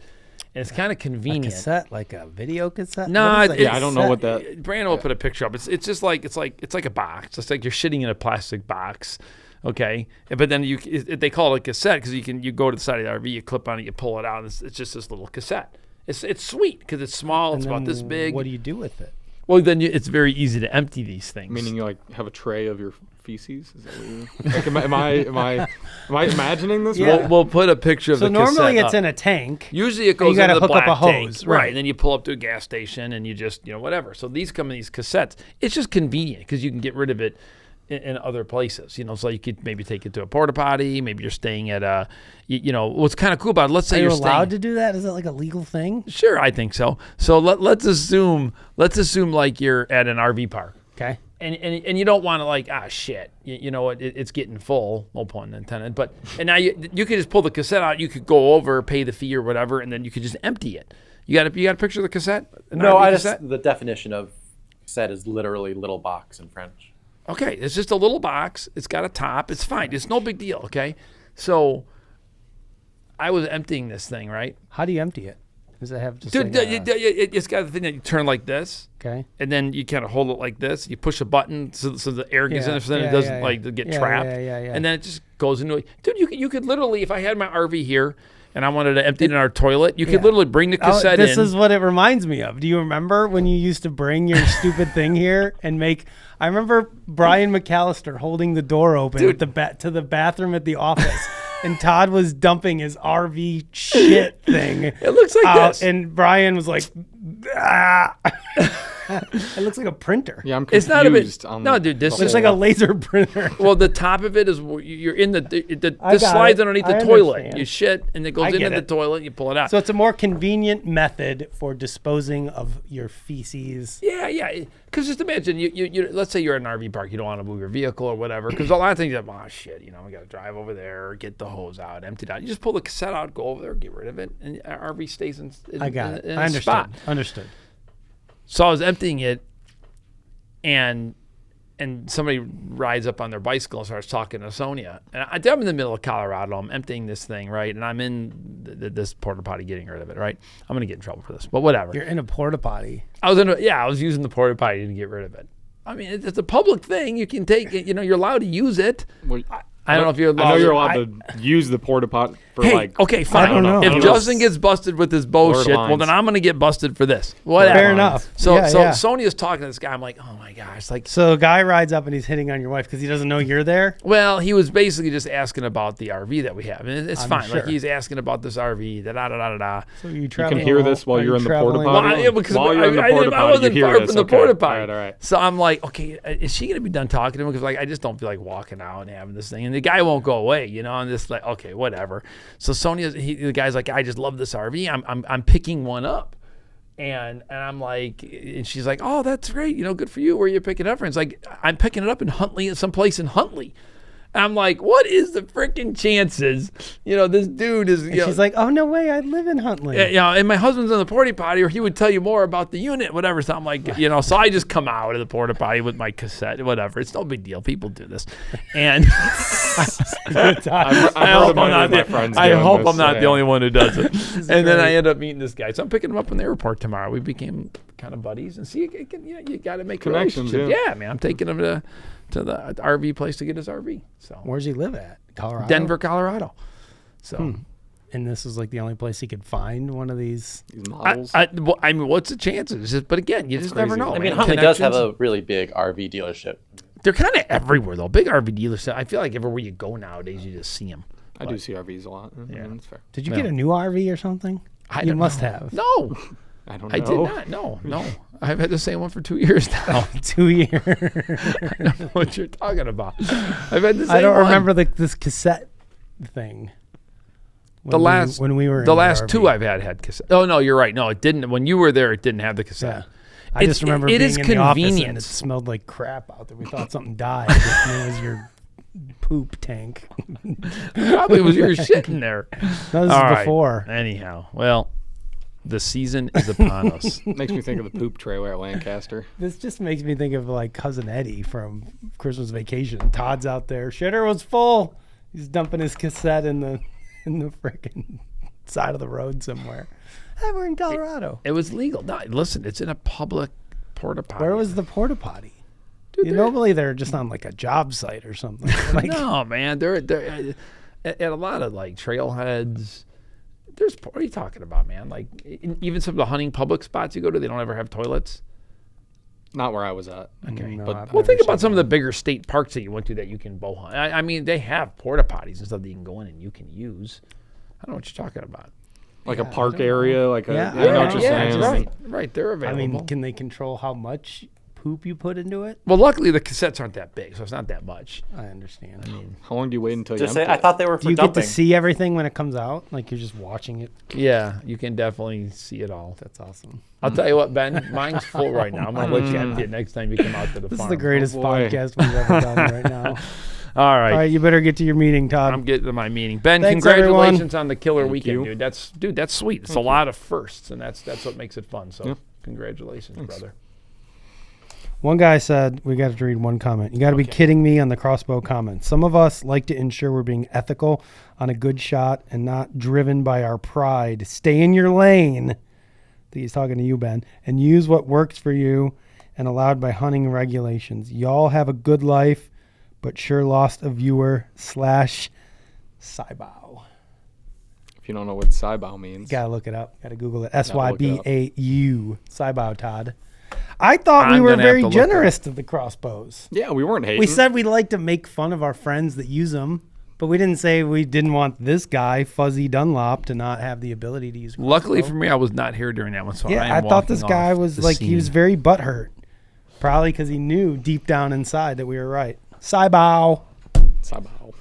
A: And it's kind of convenient.
C: A cassette, like a video cassette?
A: No,
D: I don't know what that.
A: Brandon will put a picture up. It's just like it's like a box. It's like you're shitting in a plastic box, okay? But then they call it a cassette because you go to the side of the RV, you clip on it, you pull it out, and it's just this little cassette. It's sweet because it's small. It's about this big.
C: What do you do with it?
A: Well, then it's very easy to empty these things.
D: Meaning you like have a tray of your feces? Is that what like, am I imagining this?
C: Yeah.
A: We'll put a picture of
C: So
A: the cassette
C: normally it's
A: up.
C: in a tank.
A: Usually it
C: And you
A: goes
C: gotta
A: into the
C: hook up
A: black
C: a hose,
A: tank,
C: right.
A: And then you pull up to a gas station and you just whatever. So these come in these cassettes. It's just convenient because you can get rid of it in other places. So you could maybe take it to a porta potty. Maybe you're staying at a. What's kind of cool about it? Let's say
C: Are you
A: you're
C: allowed
A: staying.
C: to do that? Is that like a legal thing?
A: Sure, I think so. So let's assume like you're at an RV park.
C: Okay.
A: And you don't want to like, shit, it's getting full, no pun intended. And now you could just pull the cassette out. You could go over, pay the fee or whatever, and then you could just empty it. You got a picture of the cassette?
B: No,
A: cassette?
B: the definition of cassette is literally little box in French.
A: Okay, it's just a little box. It's got a top. It's fine. It's no big deal, okay? So I was emptying this thing, right?
C: How do you empty it? Does it have just
A: Dude, it's got the thing that you turn like this,
C: okay.
A: and then you kind of hold it like this. You push a button so the air gets in
C: Yeah,
A: it, so then
C: yeah,
A: it doesn't
C: yeah,
A: like
C: yeah.
A: get
C: Yeah,
A: trapped.
C: yeah.
A: And then it just goes into it. Dude, you could literally, if I had my RV here and I wanted to empty it in our toilet, you could literally bring the cassette in.
C: This is what it reminds me of. Do you remember when you used to bring your stupid thing here and make? I remember Brian McAllister holding the door open at to the bathroom at the office, and Todd was dumping his RV shit thing.
A: It looks like
C: out,
A: this.
C: and Brian was like, ah. It looks like a printer.
D: Yeah, I'm
A: It's
D: confused.
A: not a bit. No, dude, this
C: It's
A: is
C: like a laser printer.
A: Well, the top of it is where you're in this
C: I got
A: slides
C: it.
A: underneath
C: I
A: the toilet.
C: understand.
A: You shit, and it goes
C: I
A: into
C: get
A: the
C: it.
A: toilet. You pull it out.
C: So it's a more convenient method for disposing of your feces.
A: Yeah. Because just imagine, you let's say you're at an RV park, you don't want to move your vehicle or whatever. Because a lot of things, you're like, oh shit, we got to drive over there, get the hose out, empty it out. You just pull the cassette out, go over there, get rid of it, and RV stays in
C: I got it.
A: in
C: I
A: a
C: understood.
A: spot.
C: Understood.
A: So I was emptying it, and somebody rides up on their bicycle and starts talking to Sonia. And I'm in the middle of Colorado. I'm emptying this thing, right? And I'm in this porta potty getting rid of it, right? I'm going to get in trouble for this, but whatever.
C: You're in a porta potty.
A: I was using the porta potty to get rid of it. I mean, it's a public thing. You can take it. You're allowed to use it.
D: Well,
A: I don't know if you're allowed.
D: I know you're allowed to use the porta pot for
A: okay, fine.
C: I don't know.
A: If Justin gets busted with his bullshit, well, then I'm going to get busted for this. Whatever.
C: Fair enough.
A: So
C: Yeah.
A: Sonia's talking to this guy. I'm like, oh my gosh, like.
C: So a guy rides up and he's hitting on your wife because he doesn't know you're there.
A: Well, he was basically just asking about the RV that we have, and it's
C: I'm
A: fine.
C: sure.
A: Like he's asking about this RV. Da.
C: So you
D: You can hear this while you're in the porta
A: Well,
D: potty.
A: because
D: While you're in the
A: I
D: porta potty, you
A: wasn't
D: hear
A: far
D: this.
A: from the
D: Okay.
A: porta potty.
D: All right.
A: So I'm like, okay, is she gonna be done talking to him? Because like I just don't feel like walking out and having this thing, and the guy won't go away, And just like, okay, whatever. So the guy's like, I just love this RV. I'm picking one up, and I'm like, and she's like, oh, that's great. Good for you. Where are you picking it up from? It's like I'm picking it up in Huntley, someplace in Huntley. I'm like, what is the freaking chances? This dude is.
C: She's like, oh, no way. I live in Huntley.
A: And my husband's in the porta potty, or he would tell you more about the unit, whatever. So I'm like, so I just come out of the porta potty with my cassette, whatever. It's no big deal. People do this. And I hope I'm not the only one who does it. And then I end up meeting this guy. So I'm picking him up from the airport tomorrow. We became kind of buddies. And see, you got to make
D: Connections.
A: relationships. Yeah, man. I'm taking him to the RV place to get his RV. So
C: Where's he live at? Colorado?
A: Denver, Colorado. So.
C: And this is like the only place he could find one of these.
D: models.
A: I mean, what's the chances? But again, you just never know.
B: I mean,
A: man.
B: Huntley does have
A: Connections.
B: a really big RV dealership.
A: They're kind of everywhere, though. Big RV dealers. I feel like everywhere you go nowadays, you just see them.
D: I do see RVs a lot. Yeah, that's fair.
C: Did you get a new RV or something? You
A: don't
C: must
A: know.
C: have.
A: No,
D: I don't know.
A: I did not. No. I've had the same one for 2 years now.
C: 2 years.
A: I don't know what you're talking about. I've had the same
C: I don't
A: one.
C: remember this cassette thing.
A: When we were
C: in
A: the last
C: RV.
A: two I've had cassette. Oh no, you're right. No, it didn't. When you were there, it didn't have the cassette.
C: Yeah. I just remember
A: it
C: being
A: is
C: in the office and it
A: convenience.
C: smelled like crap out there. We thought something died. It was your poop tank.
A: Probably was your shit in there.
C: No, this
A: All
C: is
A: right.
C: before.
A: Anyhow, well, the season is upon us.
D: Makes me think of the poop trailer at Lancaster.
C: This just makes me think of like Cousin Eddie from Christmas Vacation. Todd's out there. Shitter was full. He's dumping his cassette in the freaking side of the road somewhere. Hey, we're in Colorado.
A: It was legal. No, listen, it's in a public porta potty.
C: Where was the porta potty?
A: Dude,
C: Normally they're just on like a job site or something. Like,
A: no, man. They're at a lot of like trailheads. What are you talking about, man? Like even some of the hunting public spots you go to, they don't ever have toilets.
D: Not where I was at.
C: Okay.
A: Well, think about some of the bigger state parks that you went to that you can bow hunt. I mean, they have porta potties and stuff that you can go in and you can use. I don't know what you're talking about.
D: Like a park area, like
C: Yeah,
D: I know what you're saying.
A: Right. They're
C: I
A: available.
C: mean, can they control how much poop you put into it?
A: Well, luckily the cassettes aren't that big, so it's not that much.
C: I understand. I mean,
D: How long do you wait until you
B: Just say,
D: empty
B: I
D: it?
B: thought they were
C: do
B: for
C: you
B: dumping.
C: get to see everything when it comes out? Like you're just watching it?
A: Yeah, you can definitely see it all.
C: That's awesome.
A: I'll tell you what, Ben, mine's full right now. I'm going to let you empty it next time you come out to the
C: This
A: farm.
C: is the greatest
D: boy.
C: podcast we've ever done right now.
A: All right.
C: All right, you better get to your meeting, Todd.
A: I'm getting to my meeting. Ben,
C: Thanks,
A: congratulations on the killer
D: Thank
A: weekend,
D: you.
A: dude. That's sweet. It's a lot of firsts, and that's what makes it fun. So
D: Yeah.
A: congratulations, brother.
C: One guy said, we got to read one comment. You got to be kidding me on the crossbow comment. Some of us like to ensure we're being ethical on a good shot and not driven by our pride. Stay in your lane. he's talking to you, Ben, and use what works for you and allowed by hunting regulations. Y'all have a good life, but sure lost a viewer / Sybau.
D: If you don't know what Sybau means.
C: Gotta look it up. Gotta Google it.
D: look it up.
C: Sybau. Sybau, Todd. I thought we
A: I'm
C: were
A: gonna have
C: very
A: to look
C: generous to the crossbows.
D: Yeah, we weren't hating.
C: We said we'd like to make fun of our friends that use them, but we didn't say we didn't want this guy, Fuzzy Dunlop, to not have the ability to use a crossbow.
A: Luckily for me, I was not here during that one, so
C: Yeah,
A: I am
C: I thought this
A: walking
C: guy
A: off
C: was
A: the
C: like, he was
A: scene.
C: very butthurt. Probably because he knew deep down inside that we were right. Sybau.
D: Sybau.